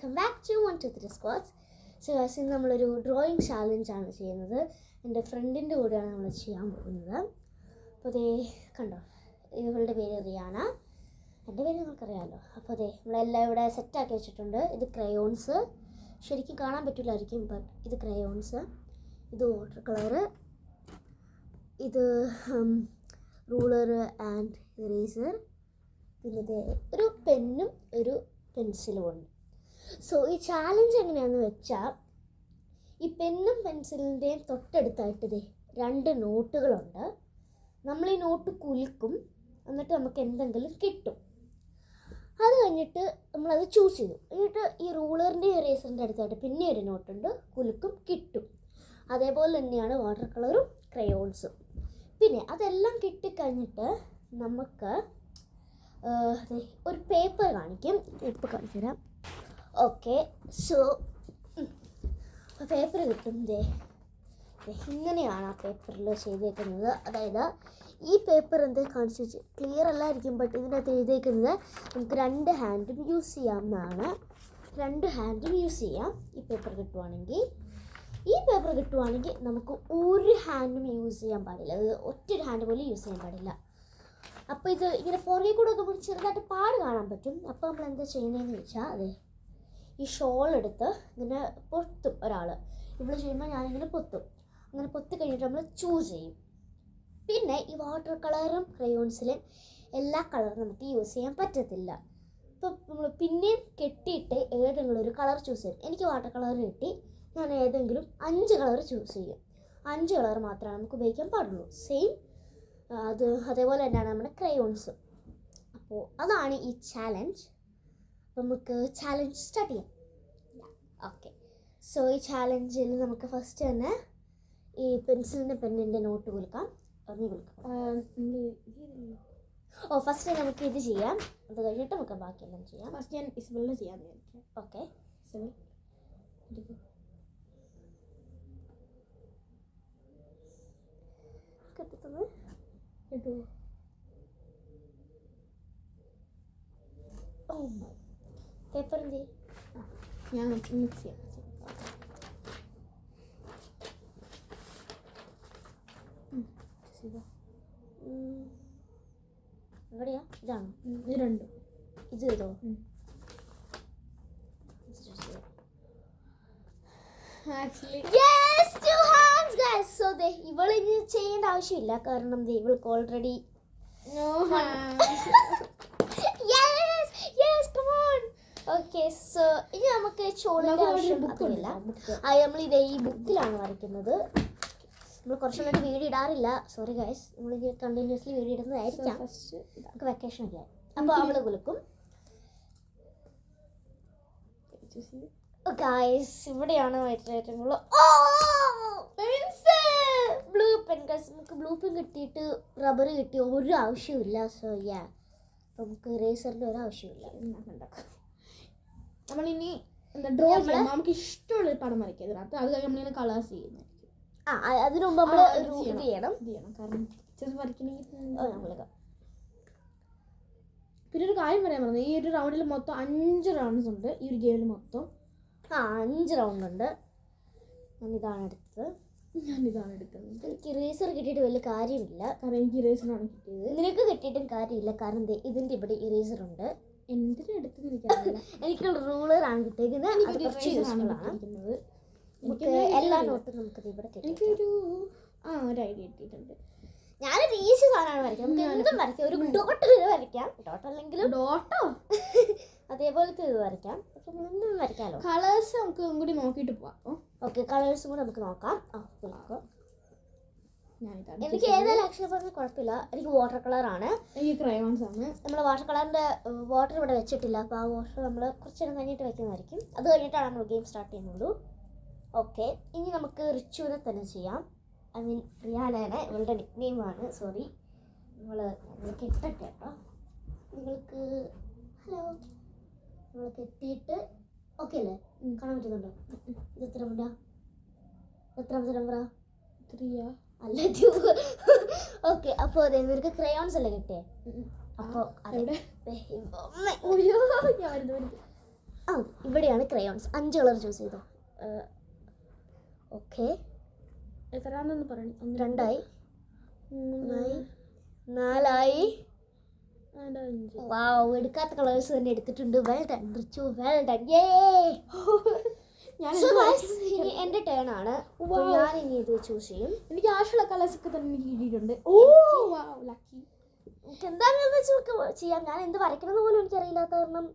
Welcome back to 1 2 3 squads. So guys, ഇന്ന് നമ്മളൊരു drawing ചാലഞ്ചാണ് ചെയ്യുന്നത്. എൻ്റെ ഫ്രണ്ടിൻ്റെ കൂടെയാണ് നമ്മൾ ചെയ്യാൻ പോകുന്നത്. അപ്പോൾ അതേ കണ്ടോ, ഇവളുടെ പേര് റിയാന, എൻ്റെ പേര് നിങ്ങൾക്കറിയാമല്ലോ. അപ്പോൾ അതേ നമ്മളെല്ലാം ഇവിടെ സെറ്റാക്കി വെച്ചിട്ടുണ്ട്. ഇത് ക്രയോൺസ്, ശരിക്കും കാണാൻ പറ്റില്ലായിരിക്കും, ബട്ട് ഇത് ക്രയോൺസ്, ഇത് വാട്ടർ കളറ്, ഇത് റൂളർ ആൻഡ് ഇറേസർ, പിന്നെ ഒരു പെന്നും ഒരു പെൻസിലും ഉണ്ട്. സോ ഈ ചാലഞ്ച് എങ്ങനെയാണെന്ന് വെച്ചാൽ, ഈ പെന്നും പെൻസിലിൻ്റെയും തൊട്ടടുത്തായിട്ട് രണ്ട് നോട്ടുകളുണ്ട്. നമ്മൾ ഈ നോട്ട് കുലുക്കും, എന്നിട്ട് നമുക്ക് എന്തെങ്കിലും കിട്ടും. അത് കഴിഞ്ഞിട്ട് നമ്മളത് ചൂസ് ചെയ്തു. എന്നിട്ട് ഈ റൂളറിൻ്റെയും ഇറേസറിൻ്റെ അടുത്തായിട്ട് പിന്നെ ഒരു നോട്ടുണ്ട്, കുലുക്കും, കിട്ടും. അതേപോലെ തന്നെയാണ് വാട്ടർ കളറും ക്രയോൺസും. പിന്നെ അതെല്ലാം കിട്ടിക്കഴിഞ്ഞിട്ട് നമുക്ക് ഒരു പേപ്പർ കാണിക്കും. ഇപ്പോൾ കാണിച്ചു തരാം. ഓക്കെ, സോ പേപ്പർ കിട്ടും. ഇങ്ങനെയാണ് ആ പേപ്പറിൽ ചെയ്തേക്കുന്നത്. അതായത് ഈ പേപ്പർ കാണിച്ചു വെച്ച് ക്ലിയർ അല്ലായിരിക്കും, ബട്ട് ഇതിനകത്ത് എഴുതിയേക്കുന്നത് നമുക്ക് 2 ഹാൻഡും യൂസ് ചെയ്യാവുന്നതാണ്. 2 ഹാൻഡും യൂസ് ചെയ്യാം ഈ പേപ്പർ കിട്ടുവാണെങ്കിൽ. ഈ പേപ്പർ കിട്ടുവാണെങ്കിൽ നമുക്ക് ഒരു ഹാൻഡും യൂസ് ചെയ്യാൻ പാടില്ല, അത് ഒറ്റൊരു ഹാൻഡ് പോലും യൂസ് ചെയ്യാൻ പാടില്ല. അപ്പോൾ ഇത് ഇങ്ങനെ പുറകെ കൂടെ ഒക്കെ ചെറുതായിട്ട് പാട് കാണാൻ പറ്റും. അപ്പോൾ നമ്മൾ എന്താ ചെയ്യുന്നതെന്ന് വെച്ചാൽ, അതെ ഈ ഷോൾ എടുത്ത് ഇങ്ങനെ പൊത്തും ഒരാൾ. ഇവിടെ ചെയ്യുമ്പോൾ ഞാനിങ്ങനെ പൊത്തും. അങ്ങനെ പൊത്തി കഴിഞ്ഞിട്ട് നമ്മൾ ചൂസ് ചെയ്യും. പിന്നെ ഈ വാട്ടർ കളറും ക്രയോൺസിലും എല്ലാ കളറും നമുക്ക് യൂസ് ചെയ്യാൻ പറ്റത്തില്ല. ഇപ്പോൾ നമ്മൾ പിന്നെയും കെട്ടിയിട്ട് ഏതെങ്കിലും ഒരു കളർ ചൂസ് ചെയ്യും. എനിക്ക് വാട്ടർ കളർ കിട്ടി, ഞാൻ ഏതെങ്കിലും 5 കളർ ചൂസ് ചെയ്യും. 5 കളർ മാത്രമേ നമുക്ക് ഉപയോഗിക്കാൻ പാടുള്ളൂ. സെയിം അതേപോലെ തന്നെയാണ് നമ്മുടെ ക്രയോൺസും. അപ്പോൾ അതാണ് ഈ ചാലഞ്ച്. അപ്പോൾ നമുക്ക് ചാലഞ്ച് സ്റ്റാർട്ട് ചെയ്യാം. ഓക്കെ, സോ ഈ ചാലഞ്ചിൽ നമുക്ക് ഫസ്റ്റ് തന്നെ ഈ പെന്നിൻ്റെ നോട്ട് കൊടുക്കാം. ഫസ്റ്റ് നമുക്ക് ഇത് ചെയ്യാം, അത് കഴിഞ്ഞിട്ട് നമുക്ക് ബാക്കിയെല്ലാം ചെയ്യാം. ഫസ്റ്റ് ഞാൻ ഇസ്ബലിനെ ചെയ്യാമെന്ന് വിചാരിക്കാം. ഓക്കെ, കിട്ടുന്നത് പേപ്പർ എന്ത് ഞാൻ മിക്സ് ചെയ്യാം. എവിടെയാ? ഇതാണോ? ഇത് രണ്ടും ഇത് ചെയ്തോ? ഇവള് ഇത് ചെയ്യേണ്ട ആവശ്യമില്ല, കാരണം ഇവൾക്ക് ഓൾറെഡി ഓക്കെ. സോ ഇനി നമുക്ക് ചോളിന്റെ ആവശ്യമില്ല. നമ്മളിത് ഈ ബുക്കിലാണ് വരയ്ക്കുന്നത്. നമ്മൾ കുറച്ചുകൂടി വീഡിയോ ഇടാറില്ല, സോറി ഗൈസ്. നമ്മളിത് കണ്ടിന്യൂസ്ലി വീഡിയോ ഇടുന്നതായിരിക്കാം. നമുക്ക് വെക്കേഷൻ ഒക്കെ ആയി. അപ്പോൾ അവള് കുലുക്കും. ഗൈസ്, ഇവിടെയാണ് ബ്ലൂ പെൻ. ഗൈസ്, നമുക്ക് ബ്ലൂ പെൻ കിട്ടിയിട്ട് റബ്ബർ കിട്ടി ഒരു ആവശ്യമില്ല. സോ നമുക്ക് ഇറേസറിൻ്റെ ഒരു ആവശ്യമില്ല. നമ്മളിനി ഡ്രോ ചെയ്യാം. നമുക്ക് ഇഷ്ടമുള്ളൊരു പടം വരയ്ക്കാം ഇതിനകത്ത്. അത് കഴിഞ്ഞ് നമ്മളിങ്ങനെ കളേഴ്സ് ചെയ്യുന്നതായിരിക്കും. അതിനു മുമ്പ് നമ്മൾ ഇത് ചെയ്യണം, കാരണം ചെറിയ വരയ്ക്കണമെങ്കിൽ നമ്മൾ. പിന്നെ ഒരു കാര്യം പറയാൻ പറഞ്ഞത്, ഈ ഒരു റൗണ്ടിൽ മൊത്തം 5 റൗണ്ട്സ് ഉണ്ട്. ഈ ഒരു ഗെയിമിൽ മൊത്തം 5 റൗണ്ട് ഉണ്ട്. ഞാനിതാണ് എടുത്തത്. എനിക്ക് ഇറേസർ കിട്ടിയിട്ട് വലിയ കാര്യമില്ല, കാരണം എനിക്ക് ഇറേസറാണ് കിട്ടിയത്. നിനക്ക് കിട്ടിയിട്ടും കാര്യമില്ല, കാരണം ഇതിൻ്റെ ഇവിടെ ഇറേസർ ഉണ്ട്. എന്തിനും എടുത്തെന്ന് എനിക്കറിയില്ല. എനിക്ക് റൂളറാണ് കിട്ടിയിരിക്കുന്നത്. എല്ലാ നോട്ടും നമുക്ക് ഇവിടെ എനിക്കൊരു ഒരു ഐഡിയ കിട്ടിയിട്ടുണ്ട്. ഞാനൊരു ഈസി സാധനമാണ് വരയ്ക്കാം. നമുക്ക് എന്തും വരയ്ക്കാം. ഒരു ഡോട്ട് വരയ്ക്കാം, ഡോട്ട് അല്ലെങ്കിലും ഡോട്ടോ അതേപോലത്തെ ഇത് വരയ്ക്കാം. അപ്പം എന്തും വരയ്ക്കാമല്ലോ. കളേഴ്സ് നമുക്ക് കൂടി നോക്കിയിട്ട് പോവാം. ഓക്കെ, കളേഴ്സും കൂടെ നമുക്ക് നോക്കാം. എനിക്ക് ഏതായാലും അക്ഷരം പറഞ്ഞാൽ കുഴപ്പമില്ല. എനിക്ക് വാട്ടർ കളറാണ്. എനിക്ക് ക്രയോൺസ് ആണ്. നമ്മൾ വാട്ടർ കളറിൻ്റെ വാട്ടർ ഇവിടെ വെച്ചിട്ടില്ല, അപ്പോൾ ആ വാട്ടർ നമ്മൾ കുറച്ച് നേരം കഴിഞ്ഞിട്ട് വെക്കുന്നതായിരിക്കും. അത് കഴിഞ്ഞിട്ടാണ് നമ്മൾ ഗെയിം സ്റ്റാർട്ട് ചെയ്യുന്നുള്ളൂ. ഓക്കെ, ഇനി നമുക്ക് റിച്ചുവിനെ തന്നെ ചെയ്യാം. ഐ മീൻ റിയാനാണ് ഇവളുടെ നിക് നെയിമാണ്. സോറി, നിങ്ങൾക്ക് ഇട്ടിട്ട് കേട്ടോ. നിങ്ങൾക്ക് ഹലോ, നമ്മൾക്ക് എത്തിയിട്ട് ഓക്കെ അല്ലേ? കാണാൻ പറ്റുന്നുണ്ടോ? ഇത് എത്രാമത്തെ നമ്പറാ? 3 അല്ല 2. ഓക്കെ, അപ്പോൾ അതെ ഇവർക്ക് ക്രയോൺസ് അല്ലേ കിട്ടിയേ? അപ്പോൾ ആ ഇവിടെയാണ് ക്രയോൺസ്. 5 കളർ ചൂസ് ചെയ്തോ. ഓക്കെ, എത്രാണെന്ന് പറഞ്ഞു? 2 ആയി, 3 4 ആയി. 5. വാവ്, എടുക്കാത്ത കളേഴ്സ് തന്നെ എടുത്തിട്ടുണ്ട്. Well done Richu, well done. Yay. ഇനി എൻ്റെ ടേൺ ആണ്. ഞാൻ ഇനി ഇത് ചൂസ് ചെയ്യും. എനിക്ക് ആവശ്യമുള്ള കളേഴ്സ് ഒക്കെ തന്നെ എനിക്ക് കിട്ടിയിട്ടുണ്ട്. ലക്കി. എനിക്ക് എന്താണെന്ന് വെച്ചാൽ ചെയ്യാം. ഞാൻ എന്ത് വരയ്ക്കണമെന്ന് പോലും എനിക്കറിയില്ലാത്ത കാരണം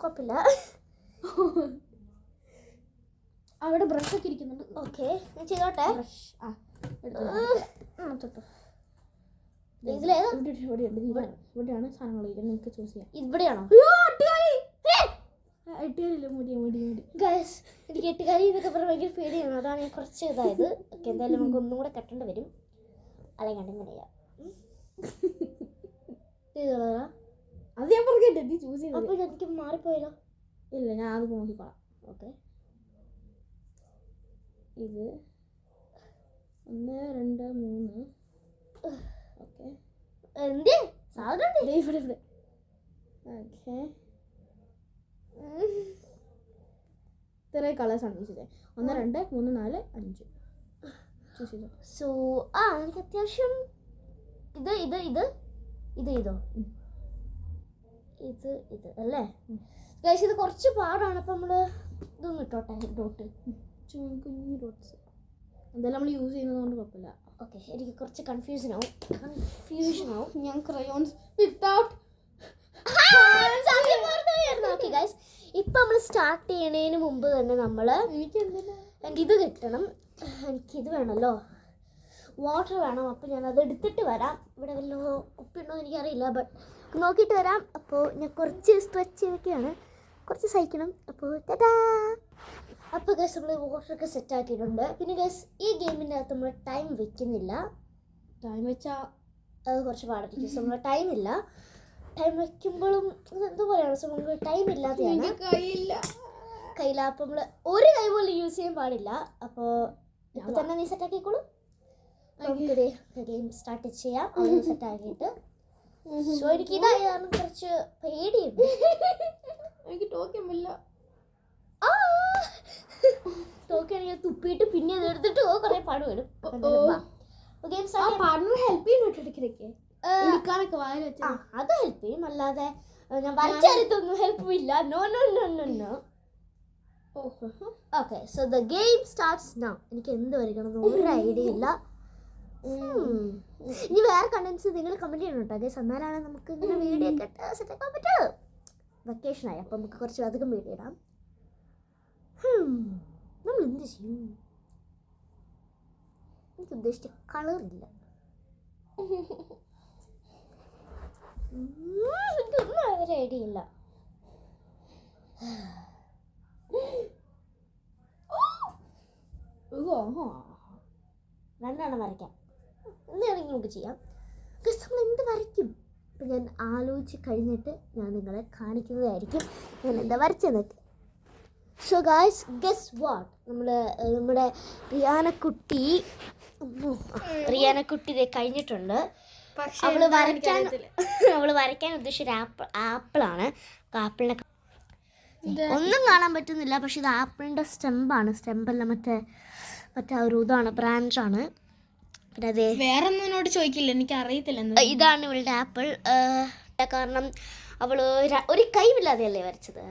കുഴപ്പമില്ല. അവിടെ ബ്രഷ് ഒക്കെ ഇരിക്കുന്നുണ്ട്. ഓക്കെ, ഞാൻ ചെയ്തോട്ടെ. ബ്രഷ് തൊട്ടോ. ഇതിലേതാ? ഇവിടെയാണ് സാധനങ്ങൾ. നിങ്ങൾക്ക് ചൂസ് ചെയ്യാം. ഇവിടെയാണോ? എട്ടുകാരില്ല, മുടി. ഗൈസ്, എനിക്ക് 8 കാരി എന്നൊക്കെ പറഞ്ഞാൽ ഭയങ്കര പേടിയാണ്. അതാണ് ഞാൻ കുറച്ച് ഇതായത്. ഓക്കെ, എന്തായാലും നമുക്ക് ഒന്നും കൂടെ കെട്ടേണ്ടി വരും. അല്ലെങ്കിൽ അങ്ങനെ ചെയ്യാം. അത് ഞാൻ പറഞ്ഞിട്ട് നീ ചൂസ് ചെയ്തു. അപ്പോൾ എനിക്ക് മാറിപ്പോയാലോ? ഇല്ല, ഞാൻ അത് നോക്കിക്കോളാം. ഓക്കെ, ഇത് 1 2 3. ഓക്കെ, എന്തേ സാധനം ഇവിടെ. ഓക്കെ, ഇത്രയും കളേഴ്സാണ് ചൂസ് ചെയ്തത്. 1 2 3 4 5 ചൂസ് ചെയ്തു. സോ എനിക്ക് അത്യാവശ്യം ഇത് ചെയ്തോ. ഇത് അല്ലേ ഗൈസ്? ഇത് കുറച്ച് പാടാണ്. അപ്പം നമ്മൾ ഇതൊന്നും ഇട്ടോട്ടെ. ഡോട്ട്, കുഞ്ഞു ഡോട്ട്സ് എന്തായാലും നമ്മൾ യൂസ് ചെയ്യുന്നതുകൊണ്ട് കുഴപ്പമില്ല. ഓക്കെ, എനിക്ക് കുറച്ച് കൺഫ്യൂഷൻ ആവും. ഞാൻ ക്രയോൺസ് വിത്തൗട്ട്. ഓക്കെ ഗൈസ്, ഇപ്പം നമ്മൾ സ്റ്റാർട്ട് ചെയ്യണതിന് മുമ്പ് തന്നെ എനിക്ക് ഇത് കിട്ടണം. എനിക്കിത് വേണമല്ലോ, വാട്ടർ വേണം. അപ്പോൾ ഞാൻ അത് എടുത്തിട്ട് വരാം. ഇവിടെ വല്ല കുപ്പിയുണ്ടോ എന്ന് എനിക്കറിയില്ല, ബട്ട് നോക്കിയിട്ട് വരാം. അപ്പോൾ ഞാൻ കുറച്ച് സ്ട്രെച്ച് ചെയ്തൊക്കെയാണ്, കുറച്ച് സഹിക്കണം. അപ്പോൾ ടാറ്റാ. അപ്പോൾ ഗൈസ്, നമ്മൾ വാട്ടറൊക്കെ സെറ്റ് ആക്കിയിട്ടുണ്ട്. പിന്നെ ഗൈസ്, ഈ ഗെയിമിൻ്റെ അകത്ത് നമ്മൾ ടൈം വെക്കുന്നില്ല. ടൈം വെച്ചാൽ അത് കുറച്ച് പാടായിരിക്കും. സോ നമ്മൾ ടൈമില്ല. ടൈം വയ്ക്കുമ്പോഴും എന്തോ പോലെയാണ്. സോ നമുക്ക് ടൈം ഇല്ലാതെയാണ്. കയ്യില്ല. അപ്പോൾ നമ്മൾ ഒരു കൈ പോലും യൂസ് ചെയ്യാൻ പാടില്ല. അപ്പോൾ ഇപ്പോൾ തന്നെ നീ സെറ്റ് ആക്കിക്കോളൂ. നമുക്കിത് ഗെയിം സ്റ്റാർട്ട് ചെയ്യാം. സെറ്റ് ആക്കിയിട്ട്. സോ എനിക്ക് ഇതായി കാരണം കുറച്ച് പേടിയുണ്ട്. എനിക്ക് ടോക്കിയമില്ല. ടോക്കാണെങ്കിൽ തുപ്പിയിട്ട് പിന്നെ അത് എടുത്തിട്ട് കുറേ പാട് വരും. ഹെൽപ്പ് ചെയ്യുന്നുണ്ടൊക്കെ അത് ഹെൽപ്പ് ചെയ്യും. അല്ലാതെ ഞാൻ വരച്ചെടുത്തൊന്നും ഹെൽപ്പ് ഇല്ല. No. Okay, so the game starts now. എനിക്ക് എന്ത് വരയ്ക്കണമെന്ന് ഒരു ഐഡിയ ഇല്ല. ഇനി വേറെ കണ്ടൻസ് നിങ്ങൾ കമൻറ്റ് ചെയ്യണം കേട്ടോ ഗൈസ്. എന്നാലാണ് നമുക്ക് ഇങ്ങനെ വീഡിയോ ഒക്കെ സെറ്റ് ആക്കാൻ പറ്റുള്ളൂ. വെക്കേഷനായി, അപ്പം നമുക്ക് കുറച്ച് അധികം വീഡിയോ ഇടാം. നമ്മൾ എന്ത് ചെയ്യും? എനിക്ക് ഉദ്ദേശിച്ച കളറില്ല. എനിക്കൊന്നും ഒരു ഐഡിയ ഇല്ല. രണ്ടെണ്ണം വരയ്ക്കാം. എന്താണെങ്കിൽ നമുക്ക് ചെയ്യാം. നമ്മൾ എന്ത് വരയ്ക്കും? അപ്പം ഞാൻ ആലോചിച്ച് കഴിഞ്ഞിട്ട് ഞാൻ നിങ്ങളെ കാണിക്കുന്നതായിരിക്കും ഞാൻ എന്താ വരച്ചെന്നൊക്കെ. So guys, guess what? നമ്മുടെ റിയാനക്കുട്ടി കഴിഞ്ഞിട്ടുണ്ട്. അവള് വരയ്ക്കാൻ ഉദ്ദേശിച്ചൊരു ആപ്പിളാണ്. ആപ്പിളിനെ ഒന്നും കാണാൻ പറ്റുന്നില്ല, പക്ഷെ ഇത് ആപ്പിളിൻ്റെ സ്റ്റെമ്പാണ്. സ്റ്റെമ്പല്ല, മറ്റേ ഒരു ഇതാണ്, ബ്രാഞ്ചാണ്. പിന്നെ അതെ, വേറെ ഒന്നിനോട് ചോദിക്കില്ല, എനിക്ക് അറിയത്തില്ല. ഇതാണ് ഇവളുടെ ആപ്പിൾ. കാരണം അവള് ഒരു കൈവില്ലാതെയല്ലേ വരച്ചത്.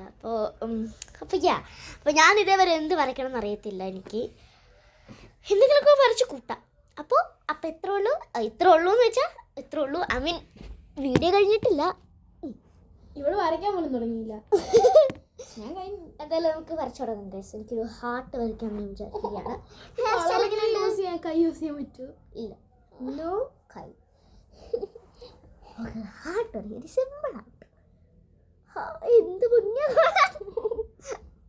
അപ്പോൾ ഞാൻ ഇതേവരെ എന്ത് വരയ്ക്കണം എന്ന് അറിയത്തില്ല. എനിക്ക് എന്തെങ്കിലുമൊക്കെ വരച്ച് കൂട്ടാം. അപ്പോൾ ഇത്രേ ഉള്ളൂ എന്ന് വെച്ചാൽ ഇത്രേ ഉള്ളൂ. ഐ മീൻ വീഡിയോ കഴിഞ്ഞിട്ടില്ല. ഇവിടെ വരയ്ക്കാൻ പോലും തുടങ്ങിയില്ല. എന്തായാലും നമുക്ക് വരച്ചു തുടങ്ങാം ഗൈസ്. എനിക്കൊരു ഹാർട്ട് വരയ്ക്കാൻ വേണ്ടി വിചാരിക്കുകയാണ്. കൈ യൂസ് ചെയ്യാൻ പറ്റുമോ? ഇല്ല, നോ കൈ. ഹാർട്ട് വരയ്ക്കാൻ സിമ്പിൾ ഹാർട്ട്. എന്ത് പുണ്യ.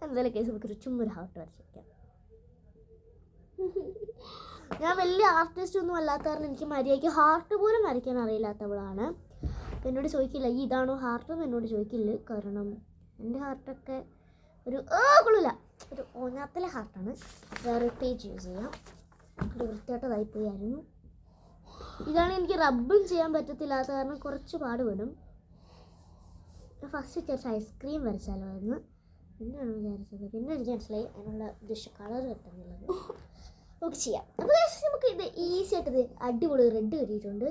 എന്തായാലും കേസ് നമുക്കൊരു ചുമ്മാ ഹാർട്ട് വരച്ച് വയ്ക്കാം. ഞാൻ വലിയ ആർട്ടിസ്റ്റ് ഒന്നും അല്ലാത്ത കാരണം എനിക്ക് മര്യാദയ്ക്ക് ഹാർട്ട് പോലും വരയ്ക്കാൻ അറിയില്ലാത്തവളാണ്. എന്നോട് ചോദിക്കില്ല ഈ ഇതാണോ ഹാർട്ടെന്ന് എന്നോട് ചോദിക്കില്ല. കാരണം എൻ്റെ ഹാർട്ടൊക്കെ കൊള്ളില്ല, ഒരു ഓഞ്ഞാത്തല ഹാർട്ടാണ്. വേറെ പേജ് യൂസ് ചെയ്യാം. ഒരു വൃത്തിയായിട്ടതായിപ്പോയായിരുന്നു. ഇതാണ് എനിക്ക് റബ്ബും ചെയ്യാൻ പറ്റത്തില്ലാത്ത കാരണം കുറച്ച് പാടുപെടും. First ചേർച്ച ice cream വരച്ചാലായിരുന്നു. പിന്നെയാണ് വിചാരിച്ചത്. പിന്നെ എനിക്ക് മനസ്സിലായി അതിനുള്ള ഉദ്ദേശിച്ച കളർ കിട്ടുന്നുള്ളത്. നമുക്ക് ചെയ്യാം. അപ്പോൾ നമുക്ക് ഇത് ഈസി ആയിട്ട് ഇത് അടിപൊളി റെഡ് കിട്ടിയിട്ടുണ്ട്.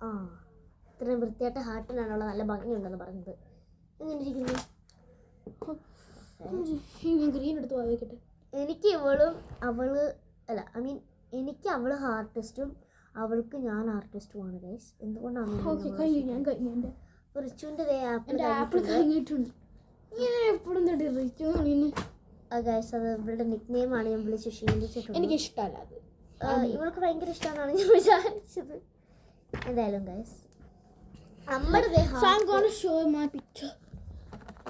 ആ ഇത്രയും വൃത്തിയായിട്ട് ഹാർട്ടിനാണുള്ള നല്ല ഭംഗിയുണ്ടെന്ന് പറഞ്ഞത്. എങ്ങനെ ഇരിക്കുന്നു? ഗ്രീൻ എടുത്ത് വായിക്കട്ടെ. എനിക്ക് എനിക്ക് അവള് ആർട്ടിസ്റ്റും അവൾക്ക് ഞാൻ ആർട്ടിസ്റ്റുമാണ് ഗൈസ്. എന്തുകൊണ്ടാണ് റിച്ചുവിൻ്റെ ആപ്പിൾ കഴിഞ്ഞിട്ടുണ്ട്. ഗൈസ് അത് ഇവളുടെ നിക് നെയിമാണ് ഞാൻ വിളിച്ച് ശീലിച്ചിട്ടുണ്ട്. എനിക്ക് ഇഷ്ടമല്ല അത്. ഇവൾക്ക് ഭയങ്കര ഇഷ്ടമാണെന്നാണ് ഞാൻ വിചാരിച്ചത്. എന്തായാലും ഗൈസ്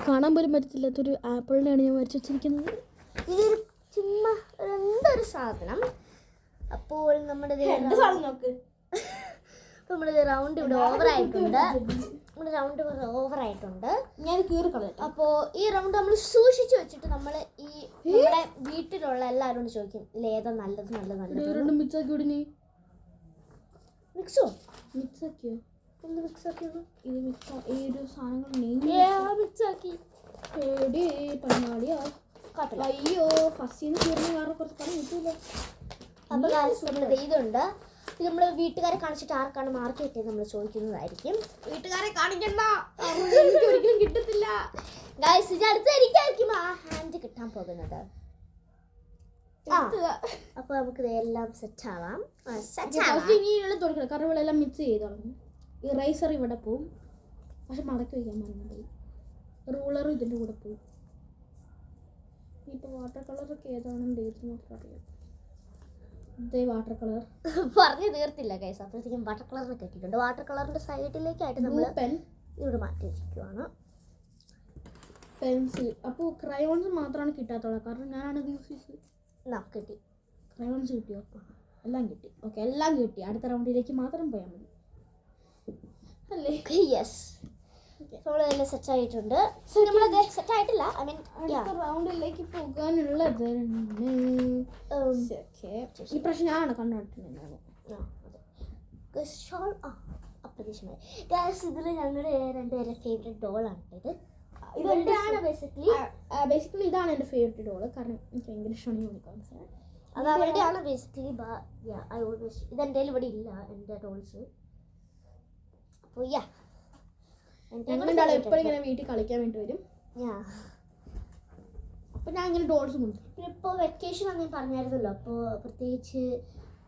കാണാൻ പോലും പറ്റത്തില്ലാത്തൊരു ആപ്പിളിനെയാണ് ഞാൻ വരച്ച് വെച്ചിരിക്കുന്നത്. ഇതൊരു ചുമ്മാ എന്തൊരു സാധനം. അപ്പോൾ നമ്മുടെ റൗണ്ട് ഇവിടെ ഓവറായിട്ടുണ്ട്. ഞാൻ കീറി കളയാം. അപ്പോൾ ഈ റൗണ്ട് നമ്മൾ സൂക്ഷിച്ചു വെച്ചിട്ട് നമ്മൾ ഈ നമ്മുടെ വീട്ടിലുള്ള എല്ലാവരോടും ചോദിക്കും ഏതാ നല്ലത് മിക്സോ മിക്സാക്കിയോ? എന്ത് മിക്സാക്കിയോ? ഇത് ഈ ഒരു സാധനങ്ങൾ മിക്സാക്കി അയ്യോ ഫസ്റ്റ് വേറെ കുറച്ച് പണി കിട്ടൂല. അപ്പോൾ നമ്മളിത് ഇതുണ്ട്. ഇത് നമ്മൾ വീട്ടുകാരെ കാണിച്ചിട്ട് ആർക്കാണ് മാർക്ക് കിട്ടിയത് നമ്മൾ ചോദിക്കുന്നതായിരിക്കും. വീട്ടുകാരെ കാണിക്കണ്ട, ഒരിക്കലും കിട്ടത്തില്ല. ഗൈസ് ഇത് അടുത്തായിരിക്കും ആ ഹാൻഡ് കിട്ടാൻ പോകുന്നത്. അപ്പോൾ നമുക്ക് ഇതെല്ലാം സെറ്റ് ആവാം. കാരണം ഇവിടെ എല്ലാം മിക്സ് ചെയ്ത് തുടങ്ങി. ഈ റൈസർ ഇവിടെ പോവും, പക്ഷെ മടക്കി വയ്ക്കാൻ മറന്നുപോയി. റൂളറും ഇതിൻ്റെ കൂടെ പോവും. ഇപ്പോൾ വാട്ടർ കളറൊക്കെ ഏതാണെന്ന് ദൈവത്തിന് മാത്രം അറിയാം. ഇതേ വാട്ടർ കളർ പറഞ്ഞു തീർത്തില്ല ഗൈസ്. അപ്പോഴത്തേക്കും വാട്ടർ കളറിനെ കെട്ടിയിട്ടുണ്ട്. വാട്ടർ കളറിൻ്റെ സൈഡിലേക്കായിട്ട് നമ്മൾ പെൻ ഇവിടെ മാറ്റി വെച്ചിരിക്കുവാണ്. പെൻസിൽ. അപ്പോൾ ക്രയോൺസ് മാത്രമാണ് കിട്ടാത്തുള്ളത്, കാരണം ഞാനാണത് യൂസ് ചെയ്തത്. കിട്ടി. ക്രയോൺസ് കിട്ടിയോ? എല്ലാം കിട്ടി. ഓക്കെ, എല്ലാം കിട്ടി. അടുത്ത റൗണ്ടിലേക്ക് മാത്രം പോയാൽ മതി അല്ലേ? യെസ്, നമ്മളെല്ലാം സെറ്റ് ആയിട്ടുണ്ട്. നമ്മളത് സെറ്റ് ആയിട്ടില്ല. അടുത്ത റൗണ്ടിലേക്ക് പോകാനുള്ളത് ഈ പ്രശ്നം ഞാനാണ് കണ്ടുകൊണ്ടിരുന്നത്. ഇതിൽ ഞങ്ങളുടെ രണ്ടുപേരെ ഫേവറേറ്റ് ഡോളാണ് ഇത്. ഇതാണ് ബേസിക്കലി ഇതാണ് എൻ്റെ ഫേവറേറ്റ് ഡോള്, കാരണം എനിക്ക് ഭയങ്കര ഇഷ്ടമാണ് യൂണിക്കോൺസ്. അത് അവരുടെയാണ് ബേസിക്കലി. ഇതെൻ്റെ ഇവിടെ ഇല്ല എൻ്റെ ഡോൾസ്. അപ്പോൾ ഞങ്ങളുടെ എപ്പോഴും ഇങ്ങനെ വീട്ടിൽ കളിക്കാൻ വേണ്ടി വരും. അപ്പോൾ ഞാൻ ഇങ്ങനെ ഡോൾസ് കൊണ്ടുവരും. പിന്നെ ഇപ്പോൾ വെക്കേഷൻ അങ്ങനെ പറഞ്ഞായിരുന്നല്ലോ, അപ്പോൾ പ്രത്യേകിച്ച്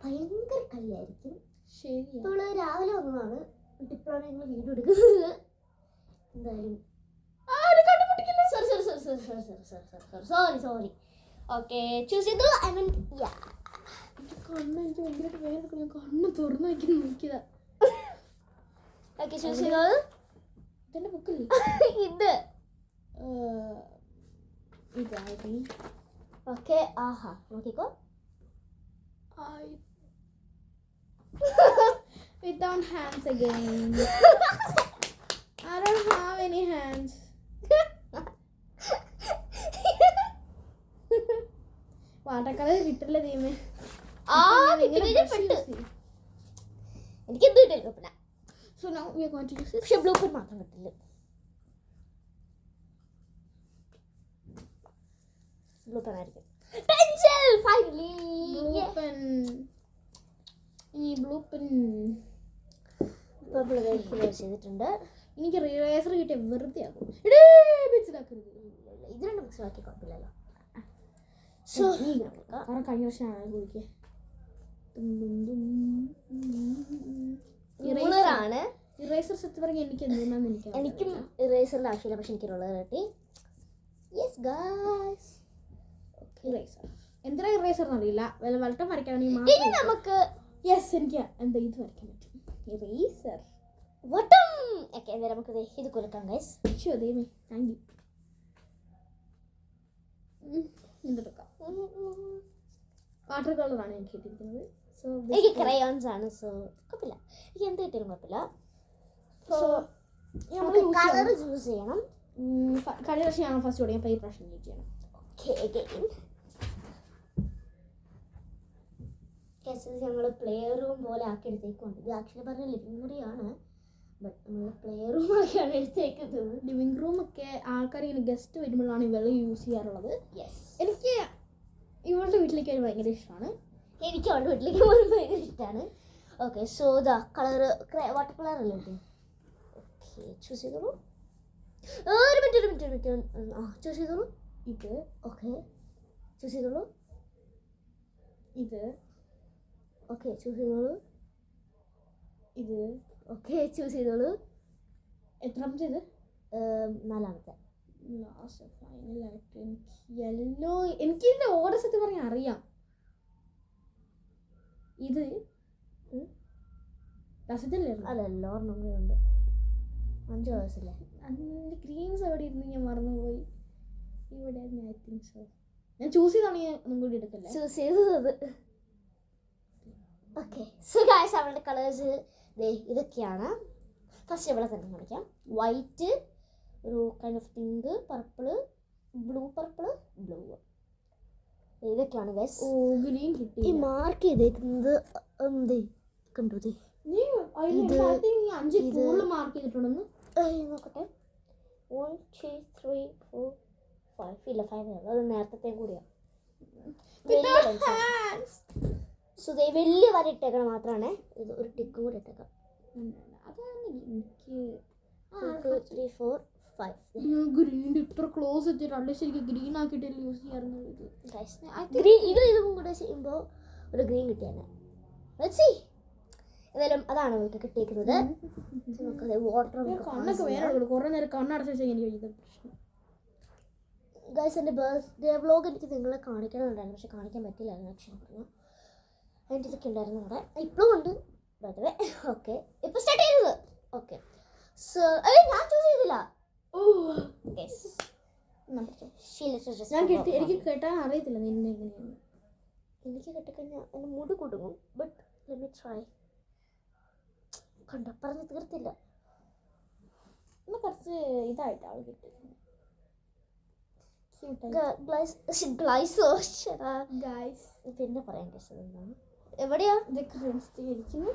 ഭയങ്കര കളിയായിരിക്കും. ശരി, ഇപ്പോൾ രാവിലെ വന്നതാണ്. ഇപ്പോഴാണ് ഞങ്ങൾ വീഡിയോ എടുക്കുന്നത്. എന്തായാലും സോറി. ഓക്കെ, ചൂസ് ചെയ്തു. കണ്ണ് എനിക്ക് ഭയങ്കരമായിട്ട് വേദന. ഞാൻ കണ്ണ് തുറന്നു വയ്ക്കുന്നു നോക്കിയതാ. ഓക്കെ, ചൂസ് ചെയ്തോളൂ. ഇതെന്റെ ബുക്കല്ലേ ഇത്? ഇതായി. ഓക്കെ, ആഹാ നോക്കിക്കോ. Without hands again. I don't have any hands. വാട്ടക്കളർ കിട്ടില്ല ദൈവമേ. എനിക്ക് എന്ത് കിട്ടില്ല. So now we are going to use this. പക്ഷെ ബ്ലൂ പെൻ മാത്രം കിട്ടില്ല. ബ്ലൂ പെൻ ആയിരിക്കും. Pencil finally. Blue pen. ഈ ബ്ലൂ പെൻ പർപ്പിൾ ചെയ്തിട്ടുണ്ട്. എനിക്ക് റേസർ കിട്ടിയ വെറുതെ ആകും. ഇത് രണ്ട് മിക്സ് ആക്കി കുഴപ്പമില്ലല്ലോ. കാരണം കഴിഞ്ഞ വർഷമാണ് കുടിക്കുക. ഇറേസർ സെറ്റ് പറഞ്ഞാൽ എനിക്ക് എന്തുകൊണ്ടാന്ന് എനിക്കും ഇറേസറിൻ്റെ ആവശ്യമില്ല, പക്ഷെ എനിക്ക് റോളർ കിട്ടി. യെസ് ഗായ്സ്, ഇറേസർ എന്തിനാ ഇറേസർ എന്നറിയില്ല. വലട്ടം വരയ്ക്കാണെങ്കിൽ ഇനി നമുക്ക് യെസ് എനിക്ക് എന്താ ഇത് വരയ്ക്കാൻ പറ്റും. ഇറേസർ വട്ടം. ഓക്കെ, എന്തായാലും നമുക്ക് ഇത് കൊടുക്കാം ഗൈസ്. ദൈവമേ, താങ്ക് യു. എന്തെടുക്കാം. വാട്ടർ കളറാണ് എനിക്ക് കിട്ടിയിരിക്കുന്നത്. എനിക്ക് ക്രയോൺസ് ആണ്. സോ കുഴപ്പമില്ല, എനിക്ക് എന്ത് കിട്ടിയാലും കുഴപ്പമില്ല. സോ നമുക്ക് കളർ ചൂസ് ചെയ്യണം. കഴിഞ്ഞ പ്രാവശ്യം ഞാൻ ഫസ്റ്റ് തുടങ്ങി, അപ്പോൾ ഈ പ്രാവശ്യം യൂസ് ചെയ്യണം. ഓക്കെ, ഞങ്ങൾ പ്ലേ റൂം പോലെ ആക്കിയെടുത്തേക്കുണ്ട്. ഇത് ആക്ച്വലി പറഞ്ഞ ലിവിംഗ് മുറിയാണ്, ബട്ട് നമ്മൾ പ്ലേ റൂമൊക്കെയാണ് എടുത്തേക്കുന്നത്. ലിവിങ് റൂമൊക്കെ ആൾക്കാർ ഇങ്ങനെ ഗസ്റ്റ് വരുമ്പോഴാണ് ഇവള് യൂസ് ചെയ്യാറുള്ളത്. യെസ്, എനിക്ക് ഇവളുടെ വീട്ടിലേക്ക് ഒരു ഭയങ്കര ഇഷ്ടമാണ്. എനിക്ക് അവളുടെ വീട്ടിലേക്ക് പോകാൻ ഭയങ്കര ഇഷ്ടമാണ്. Okay, so the colour water colour അല്ലേ? ഓക്കെ, ചൂസ് ചെയ്തോളൂ. ഒരു മിനിറ്റ് ആ ചൂസ് ചെയ്തോളൂ. ഇത് ഓക്കെ, ചൂസ് ചെയ്തോളൂ. ഇത് ഓക്കെ, ചൂസ് ചെയ്തോളൂ. ഇത് ഓക്കെ, ചൂസ് ചെയ്തോളൂ. എത്രാമത്തെ ഇത്? 4ാമത്തെ. ലാസ്റ്റ് ഫൈനലായിട്ട് എനിക്ക് യെല്ലോ, എനിക്കിതിൻ്റെ ഓർഡർ സത്യം പറഞ്ഞാൽ അറിയാം. ഇത് രസത്തിലായിരുന്നു. അല്ല, ഒരെണ്ണം കൂടെ ഉണ്ട്. 5 കളേഴ്സല്ലേ? അതിൻ്റെ ഗ്രീൻസ് എവിടെ ഇരുന്ന് ഞാൻ മറന്നുപോയി. ഇവിടെ ഐ തിങ്ക് സോ. ഞാൻ ചൂസ് ചെയ്താണ് ഞാൻ ഒന്നും കൂടി എടുക്കല്ലേ. ചൂസ് ചെയ്തത്. ഓക്കെ, സോ ഗായ്സ്, അവളുടെ കളേഴ്സ് ഇതൊക്കെയാണ്. ഫസ്റ്റ് ഇവിടെ തന്നെ കാണിക്കാം. വൈറ്റ്, ഒരു kind of pink, purple, blue, ഇതൊക്കെയാണ് ഗൈസ്. ഓ, ഗ്രീൻ കിട്ടി. ഈ മാർക്ക് ചെയ്തേക്കുന്നത് കണ്ടു. നീ 5 കൂടുതൽ മാർക്ക് ചെയ്തിട്ടുണ്ടെന്ന് നോക്കട്ടെ. 1 2 3 4 5. ഇല്ല, 5 അത് നേരത്തെ കൂടിയാണ്. സോ വലിയ വര ഇട്ടേക്കണം മാത്രമാണ്. ഇത് ഒരു ടിക്കും കൂടി ഇട്ടേക്കാം. അതാണ് എനിക്ക് 2 3 4 5. ഗ്രീൻ ഇത്ര ക്ലോസ് വെച്ചിട്ട് അല്ല, ശരിക്കും ഗ്രീൻ ആക്കിയിട്ടല്ലേ യൂസ് ചെയ്യാറുള്ളത്. ഇതും കൂടെ ചെയ്യുമ്പോൾ ഒരു ഗ്രീൻ കിട്ടിയാണ്. ഏതായാലും അതാണ് നമുക്ക് കിട്ടിയിരിക്കുന്നത്. വാട്ടർ കണ്ണൊക്കെ വേറെ കുറെ നേരം കണ്ണടച്ച് വെച്ചാൽ എനിക്ക് ഗൈസ്, എൻ്റെ ബർത്ത്ഡേ വ്ലോഗ് എനിക്ക് നിങ്ങളെ കാണിക്കണമെന്നുണ്ടായിരുന്നു, പക്ഷെ കാണിക്കാൻ പറ്റില്ലായിരുന്നു. ആക്ച്വലി പറഞ്ഞു അതിൻ്റെ ഇതൊക്കെ ഉണ്ടായിരുന്നു അവിടെ. ഇപ്പോഴും ഉണ്ട് ബർത്ത്ഡേ. ഓക്കെ, ഇപ്പോൾ സ്റ്റാർട്ട് ചെയ്തത്. ഓക്കെ, സോ ഞാൻ ചൂസ് ചെയ്തില്ല. എനിക്ക് കേട്ടാൻ അറിയത്തില്ല നിന്നെ എങ്ങനെയാണ്. എനിക്ക് കെട്ടിക്കഴിഞ്ഞാൽ എൻ്റെ മുടി കുടുങ്ങും. But let me try. കണ്ടോ, പറഞ്ഞ് തീർത്തില്ല. കുറച്ച് ഇതായിട്ട് അവൾ കിട്ടി. പിന്നെ പറയാൻ കഴിച്ചത് എന്താണ്, എവിടെയാ ഇതൊക്കെ ഇരിക്കുന്നു.